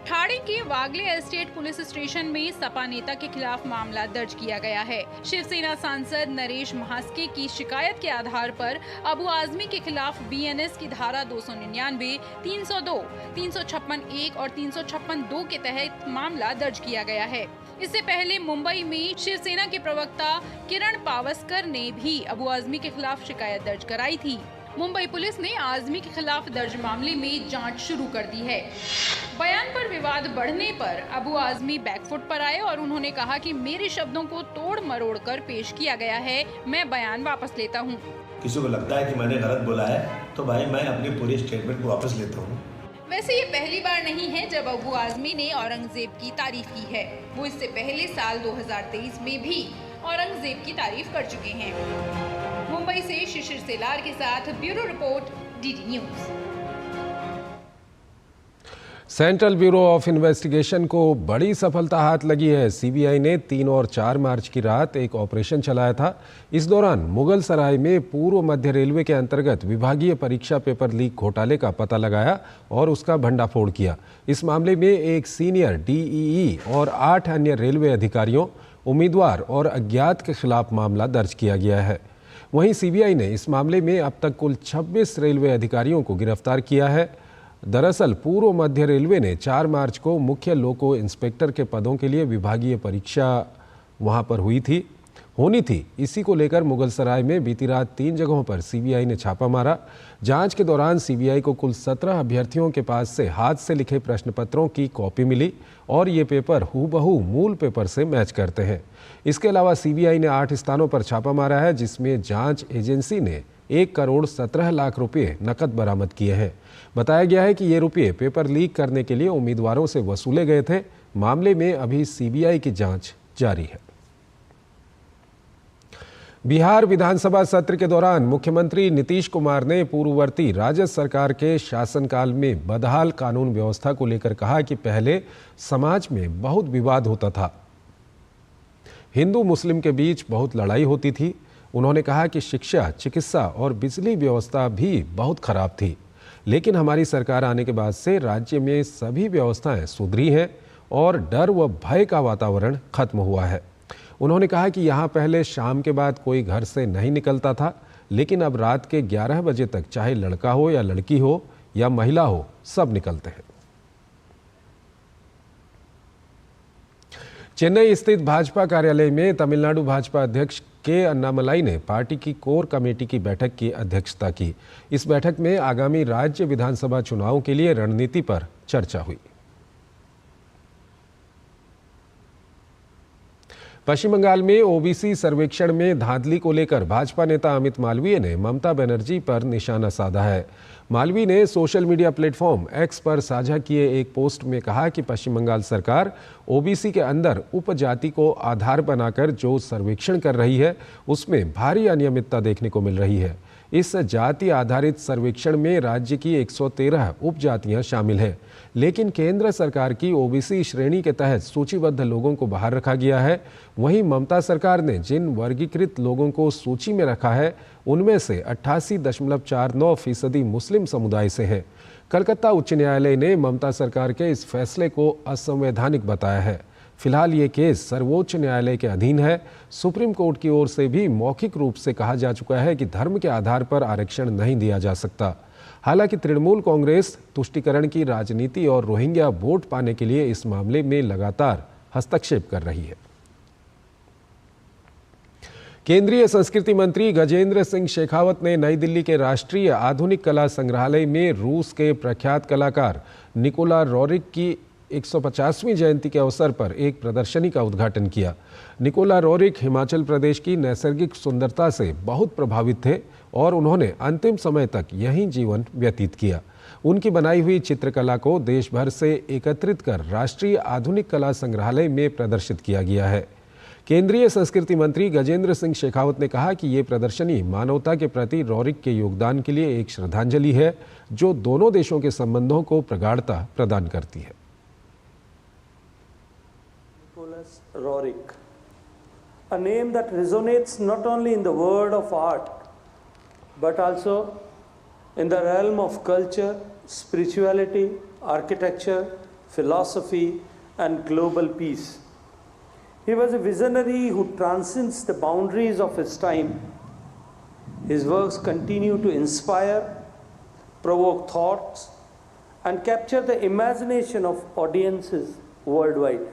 ठाणे के वागले एस्टेट पुलिस स्टेशन में सपा नेता के खिलाफ मामला दर्ज किया गया है। शिवसेना सांसद नरेश महास्के की शिकायत के आधार पर अबू आजमी के खिलाफ बीएनएस की धारा 299, 302, 356(1) और 356(2) के तहत मामला दर्ज किया गया है। इससे पहले मुंबई में शिवसेना के प्रवक्ता किरण पावस्कर ने भी अबू आजमी के खिलाफ शिकायत दर्ज कराई थी। मुंबई पुलिस ने आजमी के खिलाफ दर्ज मामले में जांच शुरू कर दी है। बयान पर विवाद बढ़ने पर अबू आजमी बैकफुट पर आए और उन्होंने कहा कि मेरे शब्दों को तोड़ मरोड़ कर पेश किया गया है, मैं बयान वापस लेता हूँ। किसी को लगता है कि मैंने गलत बोला है तो भाई मैं अपनी पूरी स्टेटमेंट को वापस लेता हूँ। वैसे ये पहली बार नहीं है जब अबू आजमी ने औरंगजेब की तारीफ की है। वो इससे पहले साल 2023 में भी औरंगजेब की तारीफ कर चुके हैं। मुंबई से शिशिर सेलार के साथ bureau report, DD news. Central bureau of investigation को बड़ी सफलता हाथ लगी है। सीबीआई ने 3 और 4 मार्च की रात एक ऑपरेशन चलाया था। इस दौरान मुगल सराय में पूर्व मध्य रेलवे के अंतर्गत विभागीय परीक्षा पेपर लीक घोटाले का पता लगाया और उसका भंडाफोड़ किया। इस मामले में एक सीनियर डीईई और 8 अन्य रेलवे अधिकारियों, उम्मीदवार और अज्ञात के खिलाफ मामला दर्ज किया गया है। वहीं सीबीआई ने इस मामले में अब तक कुल 26 रेलवे अधिकारियों को गिरफ्तार किया है। दरअसल पूर्व मध्य रेलवे ने 4 मार्च को मुख्य लोको इंस्पेक्टर के पदों के लिए विभागीय परीक्षा वहां पर होनी थी। इसी को लेकर मुगलसराय में बीती रात 3 जगहों पर सीबीआई ने छापा मारा। जांच के दौरान सीबीआई को कुल 17 अभ्यर्थियों के पास से हाथ से लिखे प्रश्न पत्रों की कॉपी मिली और ये पेपर हूबहू मूल पेपर से मैच करते हैं। इसके अलावा सीबीआई ने 8 स्थानों पर छापा मारा है, जिसमें जांच एजेंसी ने 1 करोड़ 17 लाख रुपये नकद बरामद किए हैं। बताया गया है कि ये रुपये पेपर लीक करने के लिए उम्मीदवारों से वसूले गए थे। मामले में अभी सीबीआई की जांच जारी है। बिहार विधानसभा सत्र के दौरान मुख्यमंत्री नीतीश कुमार ने पूर्ववर्ती राजद सरकार के शासनकाल में बदहाल कानून व्यवस्था को लेकर कहा कि पहले समाज में बहुत विवाद होता था, हिंदू मुस्लिम के बीच बहुत लड़ाई होती थी। उन्होंने कहा कि शिक्षा, चिकित्सा और बिजली व्यवस्था भी बहुत खराब थी, लेकिन हमारी सरकार आने के बाद से राज्य में सभी व्यवस्थाएं सुधरी हैं और डर व भय का वातावरण खत्म हुआ है। उन्होंने कहा कि यहाँ पहले शाम के बाद कोई घर से नहीं निकलता था, लेकिन अब रात के 11 बजे तक चाहे लड़का हो या लड़की हो या महिला हो, सब निकलते हैं। चेन्नई स्थित भाजपा कार्यालय में तमिलनाडु भाजपा अध्यक्ष के अन्नामलाई ने पार्टी की कोर कमेटी की बैठक की अध्यक्षता की। इस बैठक में आगामी राज्य विधानसभा चुनाव के लिए रणनीति पर चर्चा हुई। पश्चिम बंगाल में ओबीसी सर्वेक्षण में धांधली को लेकर भाजपा नेता अमित मालवीय ने ममता बनर्जी पर निशाना साधा है। मालवीय ने सोशल मीडिया प्लेटफॉर्म एक्स पर साझा किए एक पोस्ट में कहा कि पश्चिम बंगाल सरकार ओबीसी के अंदर उपजाति को आधार बनाकर जो सर्वेक्षण कर रही है उसमें भारी अनियमितता देखने को मिल रही है। इस जाति आधारित सर्वेक्षण में राज्य की 113 उपजातियां शामिल हैं, लेकिन केंद्र सरकार की ओबीसी श्रेणी के तहत सूचीबद्ध लोगों को बाहर रखा गया है। वहीं ममता सरकार ने जिन वर्गीकृत लोगों को सूची में रखा है उनमें से 88.49% मुस्लिम समुदाय से हैं। कलकत्ता उच्च न्यायालय ने ममता सरकार के इस फैसले को असंवैधानिक बताया है। फिलहाल ये केस सर्वोच्च न्यायालय के अधीन है। सुप्रीम कोर्ट की ओर से भी मौखिक रूप से कहा जा चुका है कि धर्म के आधार पर आरक्षण नहीं दिया जा सकता। हालांकि तृणमूल कांग्रेस तुष्टीकरण की राजनीति और रोहिंग्या वोट पाने के लिए इस मामले में लगातार हस्तक्षेप कर रही है। केंद्रीय संस्कृति मंत्री गजेंद्र सिंह शेखावत ने नई दिल्ली के राष्ट्रीय आधुनिक कला संग्रहालय में रूस के प्रख्यात कलाकार निकोला रोरिक की 150वीं जयंती के अवसर पर एक प्रदर्शनी का उद्घाटन किया। निकोला रोरिक हिमाचल प्रदेश की नैसर्गिक सुंदरता से बहुत प्रभावित थे और उन्होंने अंतिम समय तक यहीं जीवन व्यतीत किया। उनकी बनाई हुई चित्रकला को देश भर से एकत्रित कर राष्ट्रीय आधुनिक कला संग्रहालय में प्रदर्शित किया गया है। केंद्रीय संस्कृति मंत्री गजेंद्र सिंह शेखावत ने कहा कि ये प्रदर्शनी मानवता के प्रति रोरिक के योगदान के लिए एक श्रद्धांजलि है, जो दोनों देशों के संबंधों को प्रगाढ़ता प्रदान करती है। Rorik, a name that resonates not only in the world of art but also in the realm of culture, spirituality, architecture, philosophy and global peace. He was a visionary who transcends the boundaries of his time. His works continue to inspire, provoke thoughts and capture the imagination of audiences worldwide.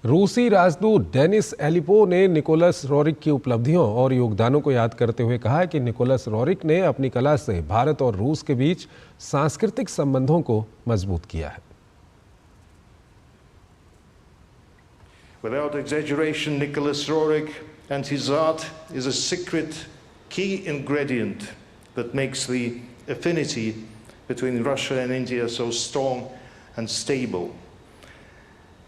रूसी राजदूत Dennis एलिपो ने Nicholas Roerich की उपलब्धियों और योगदानों को याद करते हुए कहा कि निकोलस रोरिक ने अपनी कला से भारत और रूस के बीच सांस्कृतिक संबंधों को मजबूत किया है। Without exaggeration, Nicholas Roerich and his art is a secret key ingredient that makes the affinity between Russia and India so strong and stable.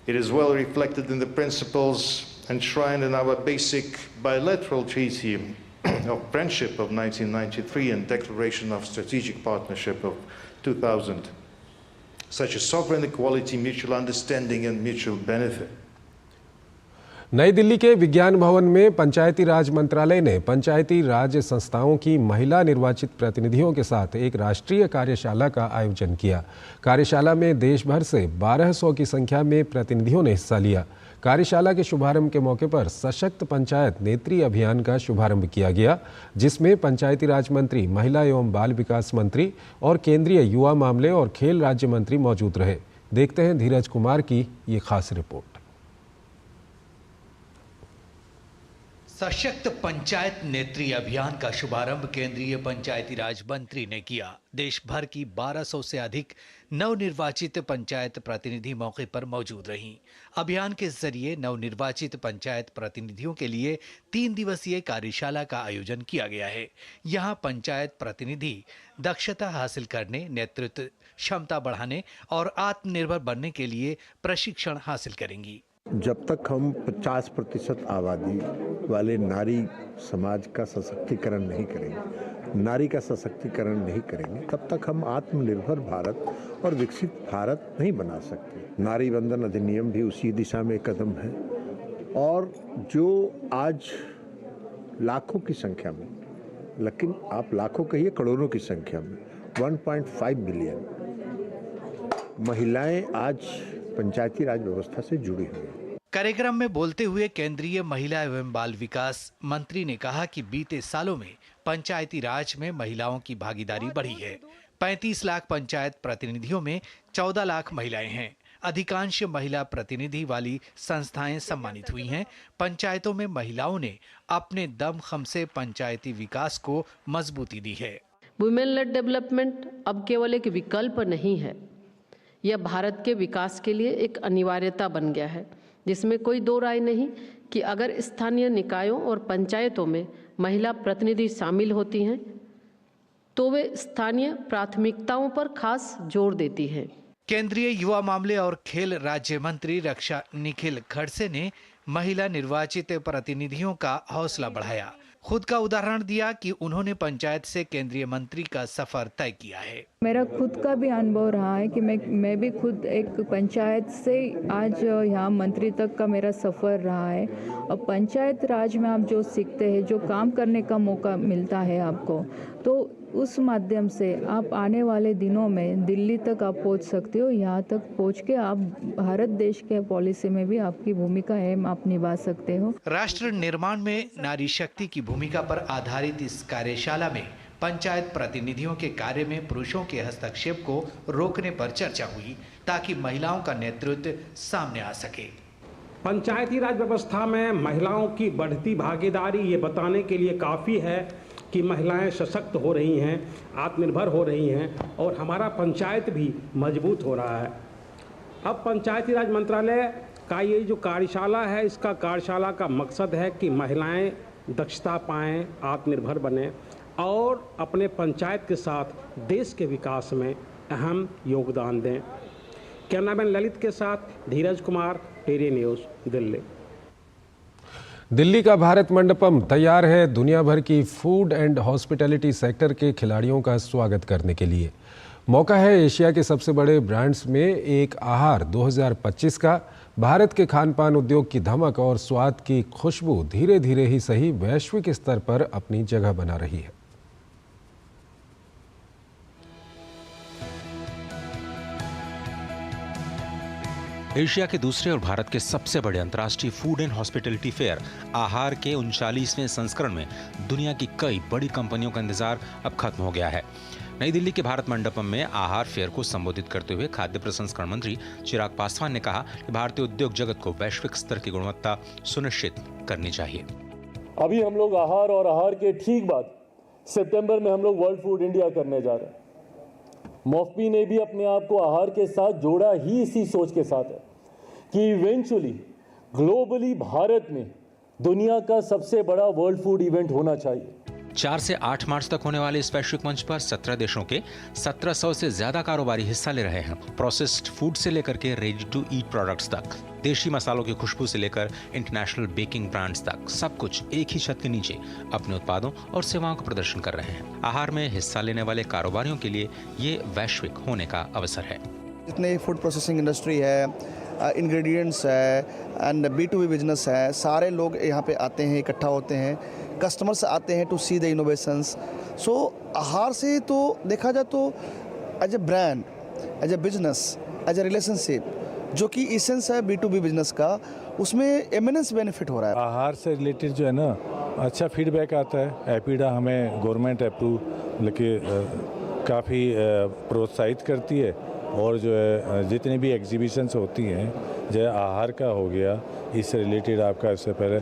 It is well reflected in the principles enshrined in our basic bilateral treaty of friendship of 1993 and Declaration of Strategic Partnership of 2000, such as sovereign equality, mutual understanding and mutual benefit. नई दिल्ली के विज्ञान भवन में पंचायती राज मंत्रालय ने पंचायती राज संस्थाओं की महिला निर्वाचित प्रतिनिधियों के साथ एक राष्ट्रीय कार्यशाला का आयोजन किया। कार्यशाला में देश भर से 1200 की संख्या में प्रतिनिधियों ने हिस्सा लिया। कार्यशाला के शुभारंभ के मौके पर सशक्त पंचायत नेत्री अभियान का शुभारंभ किया गया, जिसमें पंचायती राज मंत्री, महिला एवं बाल विकास मंत्री और केंद्रीय युवा मामले और खेल राज्य मंत्री मौजूद रहे। देखते हैं धीरज कुमार की ये खास रिपोर्ट। सशक्त पंचायत नेत्री अभियान का शुभारंभ केंद्रीय पंचायती राज मंत्री ने किया। देश भर की 1200 से अधिक नवनिर्वाचित पंचायत प्रतिनिधि मौके पर मौजूद रहीं। अभियान के जरिए नवनिर्वाचित पंचायत प्रतिनिधियों के लिए 3 दिवसीय कार्यशाला का आयोजन किया गया है। यहां पंचायत प्रतिनिधि दक्षता हासिल करने, नेतृत्व क्षमता बढ़ाने और आत्मनिर्भर बनने के लिए प्रशिक्षण हासिल करेंगी। जब तक हम 50% आबादी वाले नारी समाज का सशक्तिकरण नहीं करेंगे, नारी का सशक्तिकरण नहीं करेंगे, तब तक हम आत्मनिर्भर भारत और विकसित भारत नहीं बना सकते। नारी बंधन अधिनियम भी उसी दिशा में कदम है और जो आज लाखों की संख्या में, लेकिन आप लाखों कहिए करोड़ों की संख्या में 1.5 बिलियन महिलाएं आज पंचायती राज व्यवस्था से जुड़ी हुई हैं। कार्यक्रम में बोलते हुए केंद्रीय महिला एवं बाल विकास मंत्री ने कहा कि बीते सालों में पंचायती राज में महिलाओं की भागीदारी बढ़ी है। 35 लाख पंचायत प्रतिनिधियों में 14 लाख महिलाएं हैं। अधिकांश महिला प्रतिनिधि वाली संस्थाएं सम्मानित हुई हैं। पंचायतों में महिलाओं ने अपने दमखम से पंचायती विकास को मजबूती दी है। वुमेन लेड डेवलपमेंट अब केवल एक विकल्प नहीं है, यह भारत के विकास के लिए एक अनिवार्यता बन गया है। जिसमें कोई दो राय नहीं कि अगर स्थानीय निकायों और पंचायतों में महिला प्रतिनिधि शामिल होती हैं तो वे स्थानीय प्राथमिकताओं पर खास जोर देती हैं। केंद्रीय युवा मामले और खेल राज्य मंत्री रक्षा निखिल खड़से ने महिला निर्वाचित प्रतिनिधियों का हौसला बढ़ाया। खुद का उदाहरण दिया कि उन्होंने पंचायत से केंद्रीय मंत्री का सफर तय किया है। मेरा खुद का भी अनुभव रहा है कि मैं भी खुद एक पंचायत से आज यहाँ मंत्री तक का मेरा सफ़र रहा है। और पंचायत राज में आप जो सीखते हैं, जो काम करने का मौका मिलता है आपको, तो उस माध्यम से आप आने वाले दिनों में दिल्ली तक आप पहुँच सकते हो। यहाँ तक पहुँच के आप भारत देश के पॉलिसी में भी आपकी भूमिका है, आप निभा सकते हो। राष्ट्र निर्माण में नारी शक्ति की भूमिका पर आधारित इस कार्यशाला में पंचायत प्रतिनिधियों के कार्य में पुरुषों के हस्तक्षेप को रोकने पर चर्चा हुई ताकि महिलाओं का नेतृत्व सामने आ सके। पंचायती राज व्यवस्था में महिलाओं की बढ़ती भागीदारी ये बताने के लिए काफ़ी है कि महिलाएं सशक्त हो रही हैं, आत्मनिर्भर हो रही हैं और हमारा पंचायत भी मजबूत हो रहा है। अब पंचायती राज मंत्रालय का ये जो कार्यशाला है, इसका कार्यशाला का मकसद है कि महिलाएं दक्षता पाएं, आत्मनिर्भर बने और अपने पंचायत के साथ देश के विकास में अहम योगदान दें। कैमरामैन ललित के साथ धीरज कुमार, टेरी न्यूज़, दिल्ली। दिल्ली का भारत मंडपम तैयार है दुनिया भर की फूड एंड हॉस्पिटैलिटी सेक्टर के खिलाड़ियों का स्वागत करने के लिए। मौका है एशिया के सबसे बड़े ब्रांड्स में एक आहार 2025 का। भारत के खान पान उद्योग की धमक और स्वाद की खुशबू धीरे धीरे ही सही वैश्विक स्तर पर अपनी जगह बना रही है। एशिया के दूसरे और भारत के सबसे बड़े अंतर्राष्ट्रीय फूड एंड हॉस्पिटैलिटी फेयर आहार के 39वें संस्करण में दुनिया की कई बड़ी कंपनियों का इंतजार अब खत्म हो गया है। नई दिल्ली के भारत मंडपम में आहार फेयर को संबोधित करते हुए खाद्य प्रसंस्करण मंत्री चिराग पासवान ने कहा कि भारतीय उद्योग जगत को वैश्विक स्तर की गुणवत्ता सुनिश्चित करनी चाहिए। अभी हम लोग आहार और आहार के ठीक बाद सितंबर में हम लोग वर्ल्ड फूड इंडिया करने जा रहे हैं। मॉफपी ने भी अपने आप को आहार के साथ जोड़ा ही इसी सोच के साथ है कि इवेंचुअली ग्लोबली भारत में दुनिया का सबसे बड़ा वर्ल्ड फूड इवेंट होना चाहिए। 4 से 8 मार्च तक होने वाले इस वैश्विक मंच पर 17 देशों के 1700 से ज्यादा कारोबारी हिस्सा ले रहे हैं। प्रोसेस्ड फूड से लेकर के रेडी टू ईट प्रोडक्ट्स तक, देशी मसालों की खुशबू से लेकर इंटरनेशनल बेकिंग ब्रांड्स तक, सब कुछ एक ही छत के नीचे अपने उत्पादों और सेवाओं का प्रदर्शन कर रहे हैं। आहार में हिस्सा लेने वाले कारोबारियों के लिए ये वैश्विक होने का अवसर है। जितने फूड प्रोसेसिंग इंडस्ट्री है, इंग्रेडिएंट्स है एंड B2B बिजनेस है, सारे लोग यहाँ पे आते हैं, इकट्ठा होते हैं, कस्टमर्स आते हैं to see the innovations. So Aahar से तो देखा जाए तो as a brand, as a business, as a relationship, जो कि इसेंस है B2B बिजनेस का, उसमें एमिनेंस बेनिफिट हो रहा है। आहार से रिलेटेड जो है ना, अच्छा फीडबैक आता है। एपीडा हमें गवर्नमेंट अप्रूव लेके काफ़ी प्रोत्साहित करती है और जो है जितनी भी एग्जीबिशंस होती हैं, जैसे आहार का हो गया, इससे रिलेटेड आपका इससे पहले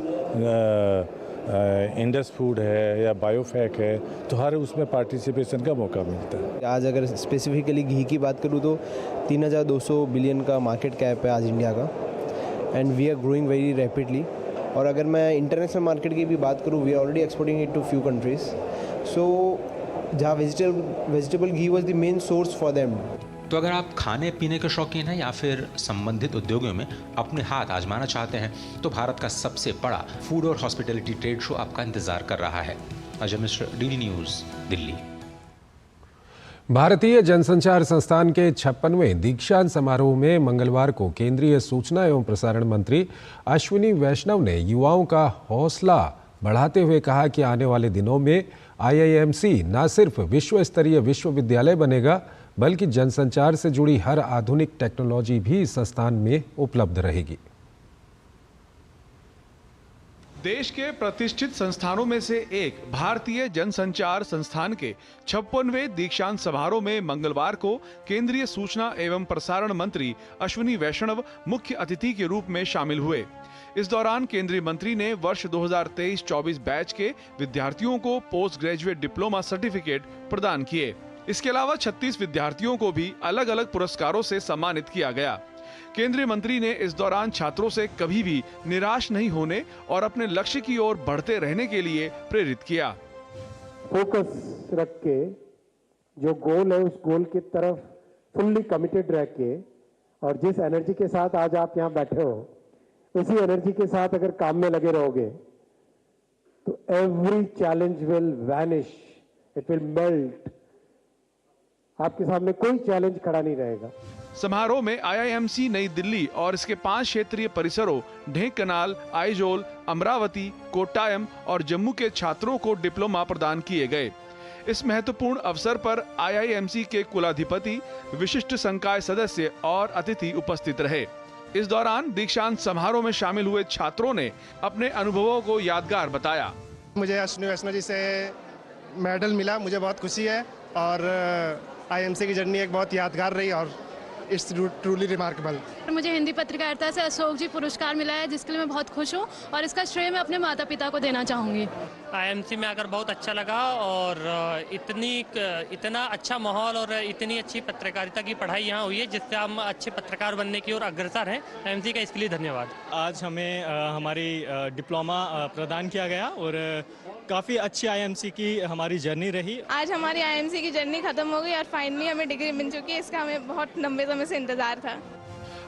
इंडस फूड है या बायोफैक है, तो हर उसमें पार्टिसिपेशन का मौका मिलता है। आज अगर स्पेसिफिकली घी की बात करूँ तो 3200 बिलियन का मार्केट कैप है आज इंडिया का, and we are growing very rapidly. और अगर मैं इंटरनेशनल मार्केट की भी बात करूँ, we are already exporting it to few countries. So जहाँ वेजिटेबल घी was the main source for them. तो अगर आप खाने पीने के शौकीन हैं या फिर संबंधित उद्योगों में अपने हाथ आजमाना चाहते हैं, तो भारत का सबसे बड़ा फूड और हॉस्पिटैलिटी ट्रेड शो आपका इंतजार कर रहा है। Ajay Mishra, DD news, Delhi. भारतीय जनसंचार संस्थान के 56वें दीक्षांत समारोह में मंगलवार को केंद्रीय सूचना एवं प्रसारण मंत्री अश्विनी वैष्णव ने युवाओं का हौसला बढ़ाते हुए कहा कि आने वाले दिनों में IIMC न सिर्फ विश्व स्तरीय विश्वविद्यालय बनेगा, बल्कि जनसंचार से जुड़ी हर आधुनिक टेक्नोलॉजी भी इस संस्थान में उपलब्ध रहेगी। देश के प्रतिष्ठित संस्थानों में से एक भारतीय जनसंचार संस्थान के 56वें दीक्षांत समारोह में मंगलवार को केंद्रीय सूचना एवं प्रसारण मंत्री अश्विनी वैष्णव मुख्य अतिथि के रूप में शामिल हुए। इस दौरान केंद्रीय मंत्री ने वर्ष 2023-24 बैच के विद्यार्थियों को पोस्ट ग्रेजुएट डिप्लोमा सर्टिफिकेट प्रदान किए। इसके अलावा 36 विद्यार्थियों को भी अलग अलग पुरस्कारों से सम्मानित किया गया। केंद्रीय मंत्री ने इस दौरान छात्रों से कभी भी निराश नहीं होने और अपने लक्ष्य की ओर बढ़ते रहने के लिए प्रेरित किया। फोकस रख के जो गोल है उस गोल की तरफ फुल्ली कमिटेड रह के और जिस एनर्जी के साथ आज आप यहाँ बैठे हो उसी एनर्जी के साथ अगर काम में लगे रहोगे तो every challenge will vanish, it will melt. आपके सामने कोई चैलेंज खड़ा नहीं रहेगा। समारोह में IIMC नई दिल्ली और इसके 5 क्षेत्रीय परिसरों ढेंकनाल, आइजोल, अमरावती, कोट्टायम और जम्मू के छात्रों को डिप्लोमा प्रदान किए गए। इस महत्वपूर्ण अवसर पर IIMC के कुलाधिपति, विशिष्ट संकाय सदस्य और अतिथि उपस्थित रहे। इस दौरान दीक्षांत समारोह में शामिल हुए छात्रों ने अपने अनुभवों को यादगार बताया। मुझे अश्विनी वैष्णव जी से मेडल मिला, मुझे बहुत खुशी है और IIMC की जर्नी एक बहुत यादगार रही और इट्स ट्रूली रिमार्केबल। मुझे हिंदी पत्रकारिता से अशोक जी पुरस्कार मिला है जिसके लिए मैं बहुत खुश हूँ और इसका श्रेय मैं अपने माता पिता को देना चाहूँगी। IIMC में आकर बहुत अच्छा लगा और इतना अच्छा माहौल और इतनी अच्छी पत्रकारिता की पढ़ाई यहाँ हुई है जिससे हम अच्छे पत्रकार बनने की ओर अग्रसर हैं। IIMC का इसके लिए धन्यवाद। आज हमें हमारी डिप्लोमा प्रदान किया गया और काफ़ी अच्छी IIMC की हमारी जर्नी रही। आज हमारी IIMC की जर्नी खत्म हो गई और फाइनली हमें डिग्री मिल चुकी है। इसका हमें बहुत लंबे समय से इंतजार था।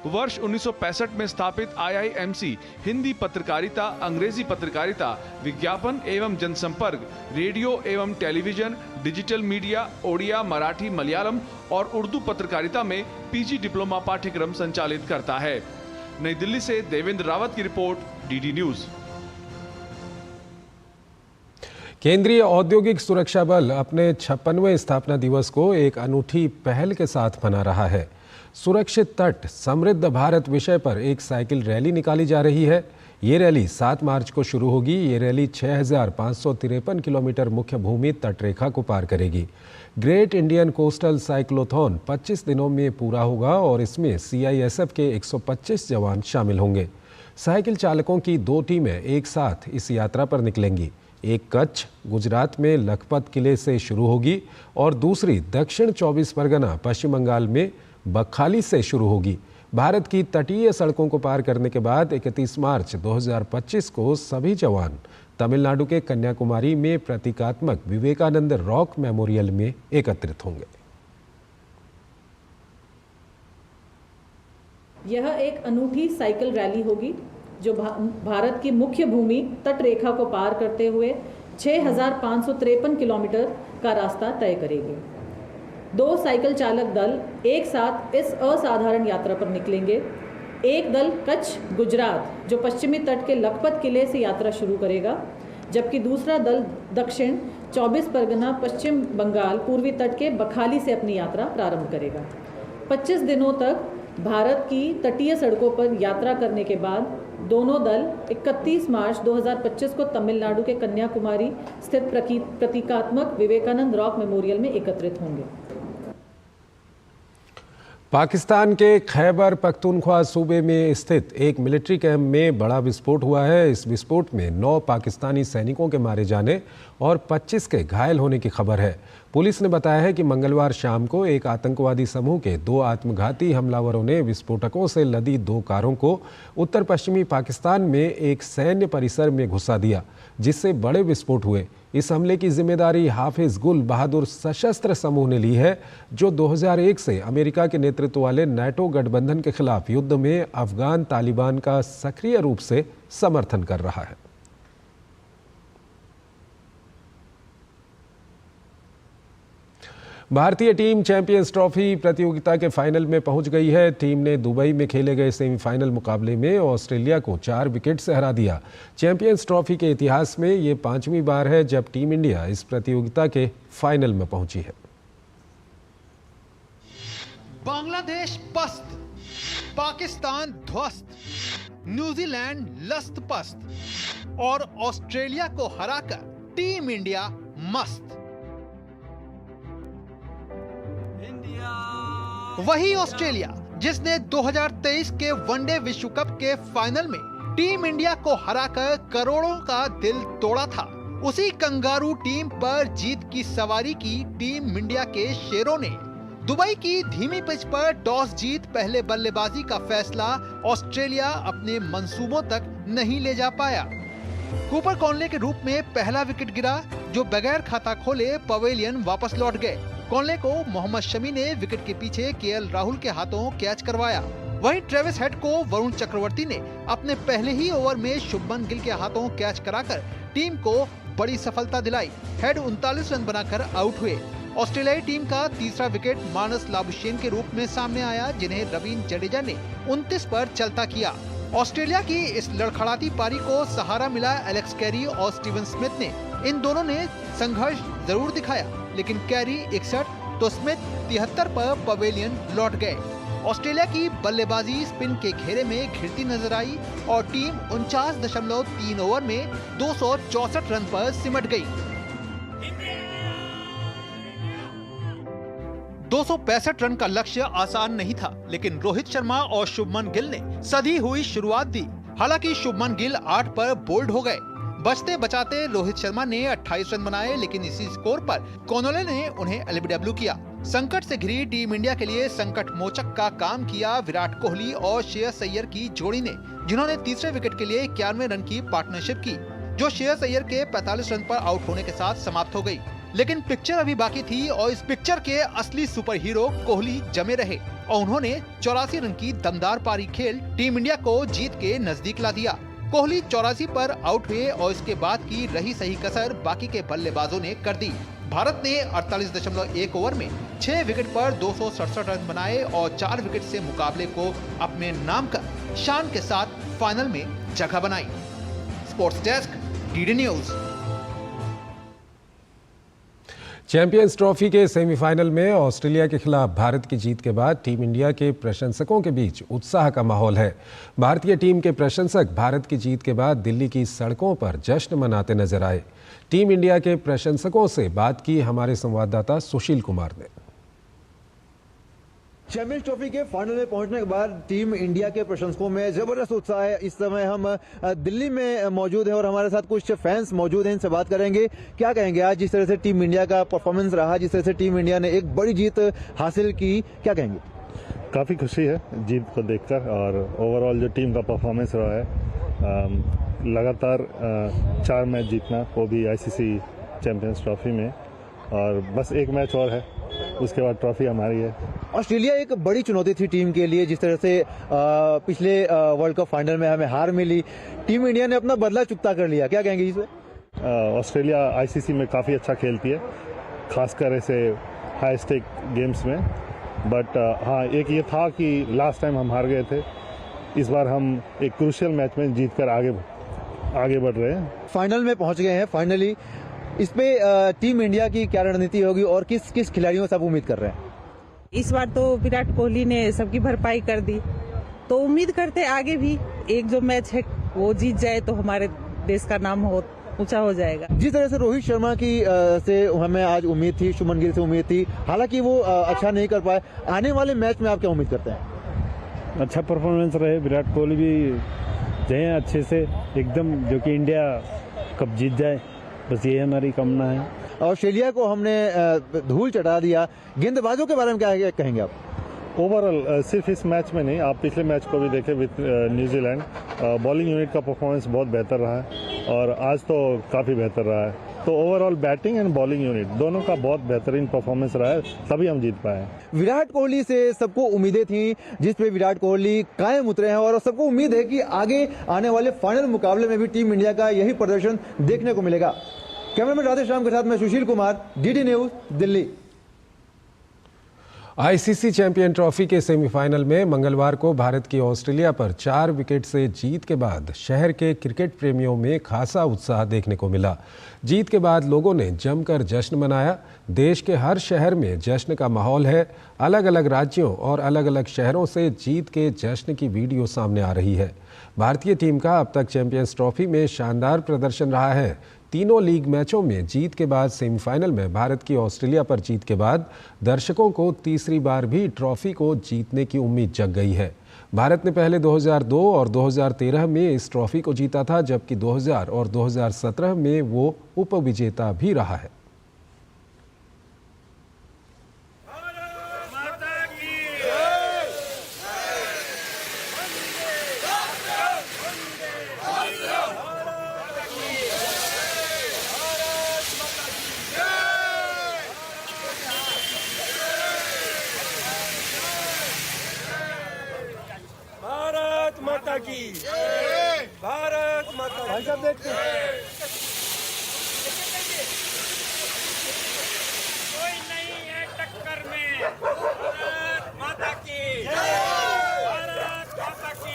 वर्ष 1965 में स्थापित IIMC हिंदी पत्रकारिता, अंग्रेजी पत्रकारिता, विज्ञापन एवं जनसंपर्क, रेडियो एवं television, digital media, Odia, Marathi, Malayalam और उर्दू पत्रकारिता में PG डिप्लोमा पाठ्यक्रम संचालित करता है। नई दिल्ली से देवेंद्र रावत की रिपोर्ट, DD न्यूज। केंद्रीय औद्योगिक सुरक्षा बल अपने 56वें स्थापना दिवस को एक अनूठी पहल के साथ मना रहा है। सुरक्षित तट, समृद्ध भारत विषय पर एक साइकिल रैली निकाली जा रही है। ये रैली 7 मार्च को शुरू होगी। ये रैली 6553 किलोमीटर मुख्य भूमि तटरेखा को पार करेगी। ग्रेट इंडियन कोस्टल साइक्लोथॉन 25 दिनों में पूरा होगा और इसमें CISF के 125 जवान शामिल होंगे। साइकिल चालकों की 2 टीमें एक साथ इस यात्रा पर निकलेंगी। एक कच्छ, गुजरात में लखपत किले से शुरू होगी और दूसरी दक्षिण 24 परगना, पश्चिम बंगाल में बखाली से शुरू होगी। भारत की तटीय सड़कों को पार करने के बाद 31 मार्च 2025 को सभी जवान तमिलनाडु के कन्याकुमारी में प्रतीकात्मक विवेकानंद रॉक मेमोरियल में एकत्रित होंगे। यह एक अनूठी साइकिल रैली होगी जो भारत की मुख्य भूमि तट रेखा को पार करते हुए 6553 किलोमीटर का रास्ता तय करेगी। 2 साइकिल चालक दल एक साथ इस असाधारण यात्रा पर निकलेंगे। एक दल कच्छ, गुजरात, जो पश्चिमी तट के लखपत किले से यात्रा शुरू करेगा, जबकि दूसरा दल दक्षिण 24 परगना, पश्चिम बंगाल, पूर्वी तट के बखाली से अपनी यात्रा प्रारंभ करेगा। 25 दिनों तक भारत की तटीय सड़कों पर यात्रा करने के बाद दोनों दल 31 मार्च 2025 को तमिलनाडु के कन्याकुमारी स्थित प्रतीकात्मक विवेकानंद रॉक मेमोरियल में एकत्रित होंगे। पाकिस्तान के खैबर पख्तूनख्वा सूबे में स्थित एक मिलिट्री कैंप में बड़ा विस्फोट हुआ है। इस विस्फोट में 9 पाकिस्तानी सैनिकों के मारे जाने और 25 के घायल होने की खबर है। पुलिस ने बताया है कि मंगलवार शाम को एक आतंकवादी समूह के 2 आत्मघाती हमलावरों ने विस्फोटकों से लदी 2 कारों को उत्तर पश्चिमी पाकिस्तान में एक सैन्य परिसर में घुसा दिया, जिससे बड़े विस्फोट हुए। इस हमले की जिम्मेदारी हाफिज गुल बहादुर सशस्त्र समूह ने ली है, जो 2001 से अमेरिका के नेतृत्व वाले नाटो गठबंधन के खिलाफ युद्ध में अफगान तालिबान का सक्रिय रूप से समर्थन कर रहा है। भारतीय टीम चैंपियंस ट्रॉफी प्रतियोगिता के फाइनल में पहुंच गई है। टीम ने दुबई में खेले गए सेमीफाइनल मुकाबले में ऑस्ट्रेलिया को 4 विकेट से हरा दिया। चैंपियंस ट्रॉफी के इतिहास में ये 5वीं बार है जब टीम इंडिया इस प्रतियोगिता के फाइनल में पहुंची है। बांग्लादेश पस्त, पाकिस्तान ध्वस्त, न्यूजीलैंड लस्त पस्त और ऑस्ट्रेलिया को हराकर टीम इंडिया मस्त। वही ऑस्ट्रेलिया जिसने 2023 के वनडे विश्व कप के फाइनल में टीम इंडिया को हराकर करोड़ों का दिल तोड़ा था, उसी कंगारू टीम पर जीत की सवारी की टीम इंडिया के शेरों ने दुबई की धीमी पिच पर टॉस जीत पहले बल्लेबाजी का फैसला ऑस्ट्रेलिया अपने मंसूबों तक नहीं ले जा पाया। कूपर कॉनले के रूप में पहला विकेट गिरा, जो बगैर खाता खोले पवेलियन वापस लौट गए। कॉनले को मोहम्मद शमी ने विकेट के पीछे केएल राहुल के हाथों कैच करवाया। वहीं ट्रेविस हेड को वरुण चक्रवर्ती ने अपने पहले ही ओवर में शुभमन गिल के हाथों कैच कराकर टीम को बड़ी सफलता दिलाई। हेड 39 रन बनाकर आउट हुए। ऑस्ट्रेलियाई टीम का तीसरा विकेट मानस लाबुशेन के रूप में सामने आया, जिन्हें रवींद्र जडेजा ने 29 पर चलता किया। ऑस्ट्रेलिया की इस लड़खड़ाती पारी को सहारा मिला एलेक्स कैरी और स्टीवन स्मिथ ने। इन दोनों ने संघर्ष जरूर दिखाया, लेकिन कैरी 61 तो स्मिथ 73 पर पवेलियन लौट गए। ऑस्ट्रेलिया की बल्लेबाजी स्पिन के घेरे में घिरती नजर आई और टीम 49.3 ओवर में 264 रन पर सिमट गई। 265 रन का लक्ष्य आसान नहीं था, लेकिन रोहित शर्मा और शुभमन गिल ने सधी हुई शुरुआत दी। हालांकि शुभमन गिल 8 पर बोल्ड हो गए। बचते बचाते रोहित शर्मा ने 28 रन बनाए, लेकिन इसी स्कोर पर कॉनोले ने उन्हें एलबीडब्ल्यू किया। संकट से घिरी टीम इंडिया के लिए संकट मोचक का काम किया विराट कोहली और श्रेयस अय्यर की जोड़ी ने, जिन्होंने तीसरे विकेट के लिए 91 रन की पार्टनरशिप की, जो श्रेयस अय्यर के 45 रन पर आउट होने के साथ समाप्त हो गई। लेकिन पिक्चर अभी बाकी थी और इस पिक्चर के असली सुपर हीरो कोहली जमे रहे और उन्होंने 84 रन की दमदार पारी खेल टीम इंडिया को जीत के नजदीक ला दिया। कोहली 84 पर आउट हुए और इसके बाद की रही सही कसर बाकी के बल्लेबाजों ने कर दी। भारत ने 48.1 ओवर में 6 विकेट पर 267 रन बनाए और 4 विकेट से मुकाबले को अपने नाम कर शान के साथ फाइनल में जगह बनाई। Sports desk, DD news. Champions trophy के सेमीफाइनल में ऑस्ट्रेलिया के खिलाफ भारत की जीत के बाद टीम इंडिया के प्रशंसकों के बीच उत्साह का माहौल है। भारतीय टीम के प्रशंसक भारत की जीत के बाद दिल्ली की सड़कों पर जश्न मनाते नजर आए। टीम इंडिया के प्रशंसकों से बात की हमारे संवाददाता सुशील कुमार ने। चैंपियंस ट्रॉफी के फाइनल में पहुंचने के बाद टीम इंडिया के प्रशंसकों में जबरदस्त उत्साह है। इस समय हम दिल्ली में मौजूद हैं और हमारे साथ कुछ फैंस मौजूद हैं, इनसे बात करेंगे। क्या कहेंगे आज जिस तरह से टीम इंडिया का परफॉर्मेंस रहा, जिस तरह से टीम इंडिया ने एक बड़ी जीत हासिल की, क्या कहेंगे? काफ़ी खुशी है जीत को देखकर और ओवरऑल जो टीम का परफॉर्मेंस रहा है, लगातार 4 मैच जीतना, वो भी आईसीसी चैंपियंस ट्रॉफी में, और बस एक मैच और है, उसके बाद ट्रॉफी हमारी है। ऑस्ट्रेलिया एक बड़ी चुनौती थी टीम के लिए, जिस तरह से पिछले वर्ल्ड कप फाइनल में हमें हार मिली, टीम इंडिया ने अपना बदला चुकता कर लिया, क्या कहेंगे इसमें? ऑस्ट्रेलिया आईसीसी में काफ़ी अच्छा खेलती है, खासकर ऐसे हाई स्टेक गेम्स में, बट हाँ एक ये था कि लास्ट टाइम हम हार गए थे, इस बार हम एक क्रूशियल मैच में जीत कर आगे बढ़ रहे हैं। फाइनल में पहुंच गए हैं फाइनली, इस पे टीम इंडिया की क्या रणनीति होगी और किस किस खिलाड़ियों से आप उम्मीद कर रहे हैं? इस बार तो विराट कोहली ने सबकी भरपाई कर दी, तो उम्मीद करते आगे भी एक जो मैच है वो जीत जाए तो हमारे देश का नाम ऊंचा हो जाएगा। जिस तरह से रोहित शर्मा की से हमें आज उम्मीद थी, शुभमन गिल से उम्मीद थी, हालांकि वो अच्छा नहीं कर पाए, आने वाले मैच में आप क्या उम्मीद करते हैं? अच्छा परफॉर्मेंस रहे, विराट कोहली भी जाए अच्छे से एकदम, जो कि इंडिया कप जीत जाए, बस ये हमारी कामना है। ऑस्ट्रेलिया को हमने धूल चटा दिया, गेंदबाजों के बारे में क्या कहेंगे आप? ओवरऑल सिर्फ इस मैच में नहीं, आप पिछले मैच को भी देखें विद न्यूजीलैंड, बॉलिंग यूनिट का परफॉर्मेंस बहुत बेहतर रहा है और आज तो काफ़ी बेहतर रहा है, तो overall batting and bowling unit दोनों का बहुत बेहतरीन परफॉर्मेंस रहा है, तभी हम जीत पाए। विराट कोहली से सबको उम्मीदें थी, जिस पे विराट कोहली कायम उतरे हैं और सबको उम्मीद है कि आगे आने वाले फाइनल मुकाबले में भी टीम इंडिया का यही प्रदर्शन देखने को मिलेगा। कैमरामैन राधेश्याम के साथ मैं Sushil Kumar, DD News, Delhi. ICC champion trophy के सेमीफाइनल में मंगलवार को भारत की ऑस्ट्रेलिया पर 4 विकेट से जीत के बाद शहर के क्रिकेट प्रेमियों में खासा उत्साह देखने को मिला। जीत के बाद लोगों ने जमकर जश्न मनाया। देश के हर शहर में जश्न का माहौल है। अलग अलग राज्यों और अलग अलग शहरों से जीत के जश्न की वीडियो सामने आ रही है। भारतीय टीम का अब तक चैंपियंस ट्रॉफी में शानदार प्रदर्शन रहा है। तीनों लीग मैचों में जीत के बाद सेमीफाइनल में भारत की ऑस्ट्रेलिया पर जीत के बाद दर्शकों को तीसरी बार भी ट्रॉफी को जीतने की उम्मीद जग गई है। भारत ने पहले 2002 और 2013 में इस ट्रॉफी को जीता था, जबकि 2000 और 2017 में वो उपविजेता भी रहा है। माता की भारत माता भाई साहब देखते कोई नहीं है टक्कर में भारत माता की भारत माता की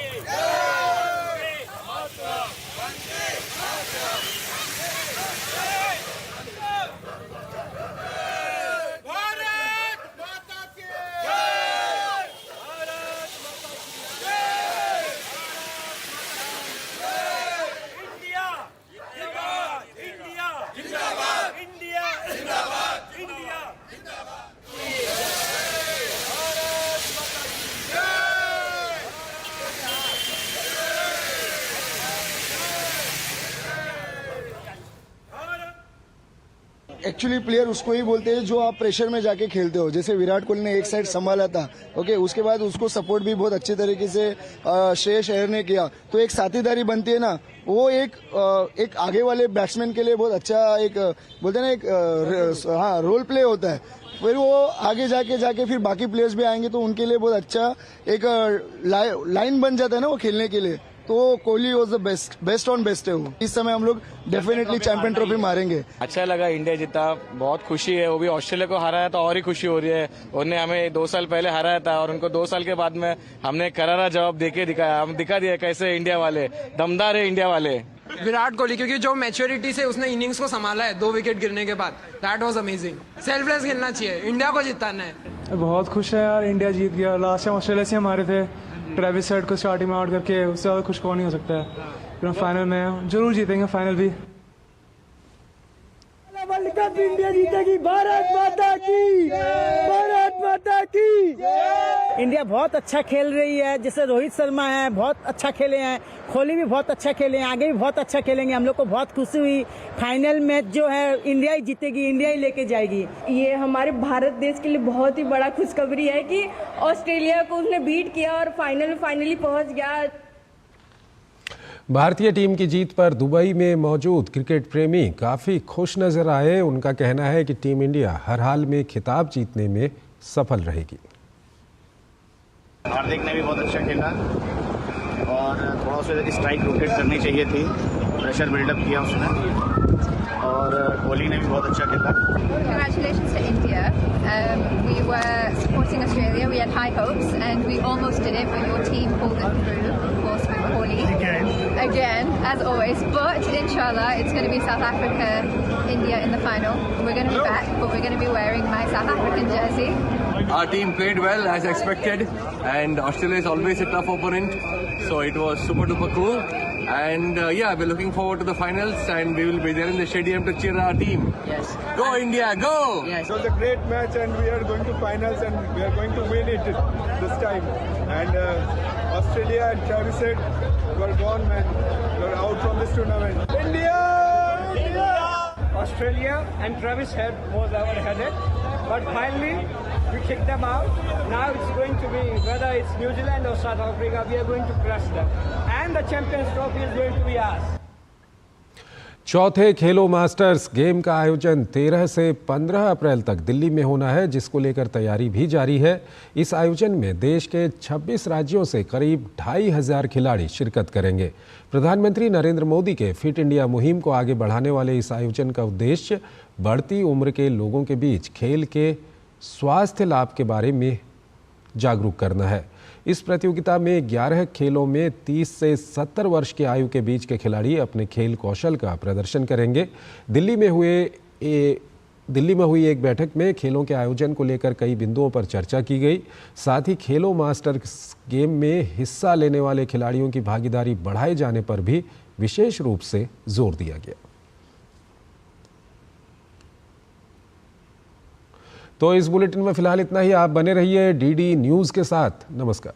एक्चुअली प्लेयर उसको ही बोलते हैं जो आप प्रेशर में जाके खेलते हो। जैसे विराट कोहली ने एक साइड संभाला था, ओके, उसके बाद उसको सपोर्ट भी बहुत अच्छे तरीके से श्रेयस अय्यर ने किया, तो एक साथीदारी बनती है ना, वो एक आगे वाले बैट्समैन के लिए बहुत अच्छा एक बोलते हैं ना एक हाँ रोल प्ले होता है। फिर वो आगे जाके फिर बाकी प्लेयर्स भी आएंगे तो उनके लिए बहुत अच्छा एक लाइन बन जाता है ना वो खेलने के लिए। तो Kohli was the best on best है वो। इस समय हम लोग डेफिनेटली चैंपियन ट्रॉफी मारेंगे। अच्छा लगा इंडिया जीता, बहुत खुशी है। वो भी ऑस्ट्रेलिया को हराया तो और ही खुशी हो रही है। उन्हें हमें 2 साल पहले हराया था और उनको 2 साल के बाद में हमने करारा जवाब देके दिखाया। हम दिखा दिया कैसे इंडिया वाले दमदार है। इंडिया वाले विराट कोहली, क्योंकि जो मैच्योरिटी से उसने इनिंग्स को संभाला है 2 विकेट गिरने के बाद, दैट वाज अमेजिंग। सेल्फलेस खेलना चाहिए, इंडिया को जिताना है। बहुत खुश है यार, इंडिया जीत गया। लास्ट टाइम ऑस्ट्रेलिया से हमारे थे, ट्रेविस हेड को स्टार्टिंग में आउट करके, उससे ज़्यादा खुश कौन नहीं हो सकता है। फिर फाइनल में जरूर जीतेंगे, फाइनल भी। वर्ल्ड कप इंडिया जीतेगी, भारत माता की, भारत माता की। इंडिया बहुत अच्छा खेल रही है, जैसे रोहित शर्मा है बहुत अच्छा खेले हैं, कोहली भी बहुत अच्छा खेले हैं, आगे भी बहुत अच्छा खेलेंगे। हम लोग को बहुत खुशी हुई। फाइनल मैच जो है इंडिया ही जीतेगी, इंडिया ही लेके जाएगी। ये हमारे भारत देश के लिए बहुत ही बड़ा खुशखबरी है कि ऑस्ट्रेलिया को उसने बीट किया और फाइनल में फाइनली पहुंच गया। भारतीय टीम की जीत पर दुबई में मौजूद क्रिकेट प्रेमी काफ़ी खुश नजर आए। उनका कहना है कि टीम इंडिया हर हाल में खिताब जीतने में सफल रहेगी। हार्दिक ने भी बहुत अच्छा खेला और थोड़ा उसे स्ट्राइक रोटेट करनी चाहिए थी, प्रेशर बिल्डअप किया उसने, और कोहली ने भी बहुत अच्छा खेला। Congratulations to India. We were supporting Australia. We had high hopes and we almost did it, but your team pulled it through, of course, with Kohli. Again, as always. But inshallah, it's going to be South Africa, India in the final. We're going to be back, but we're going to be wearing my South African jersey. Our team played well as expected, and Australia is always a tough opponent, so it was super duper cool. And yeah, we're looking forward to the finals, and we will be there in the stadium to cheer our team. Yes. Go India, go! Yes. It was a great match, and we are going to finals, and we are going to win it this time. And Australia and Travis Head were gone, man. They were out from this tournament. India! India! Australia and Travis Head was our headache, but finally we kicked them out. Now it's going to be, whether it's New Zealand or South Africa, we are going to crush them. And the Champions Trophy is going to be ours. चौथे खेलो masters game का आयोजन 13 से 15 अप्रैल तक दिल्ली में होना है, जिसको लेकर तैयारी भी जारी है। इस आयोजन में देश के 26 राज्यों से करीब 2500 खिलाड़ी शिरकत करेंगे। प्रधानमंत्री नरेंद्र मोदी के फिट इंडिया मुहिम को आगे बढ़ाने वाले इस आयोजन का उद्देश्य बढ़ती उम्र के लोगों के बीच खेल के स्वास्थ्य लाभ के बारे में जागरूक करना है। इस प्रतियोगिता में 11 खेलों में 30 से 70 वर्ष की आयु के बीच के खिलाड़ी अपने खेल कौशल का प्रदर्शन करेंगे। दिल्ली में हुई एक बैठक में खेलों के आयोजन को लेकर कई बिंदुओं पर चर्चा की गई। साथ ही खेलो मास्टर्स गेम में हिस्सा लेने वाले खिलाड़ियों की भागीदारी बढ़ाए जाने पर भी विशेष रूप से जोर दिया गया। तो इस बुलेटिन में फिलहाल इतना ही। आप बने रहिए डीडी न्यूज़ के साथ। नमस्कार।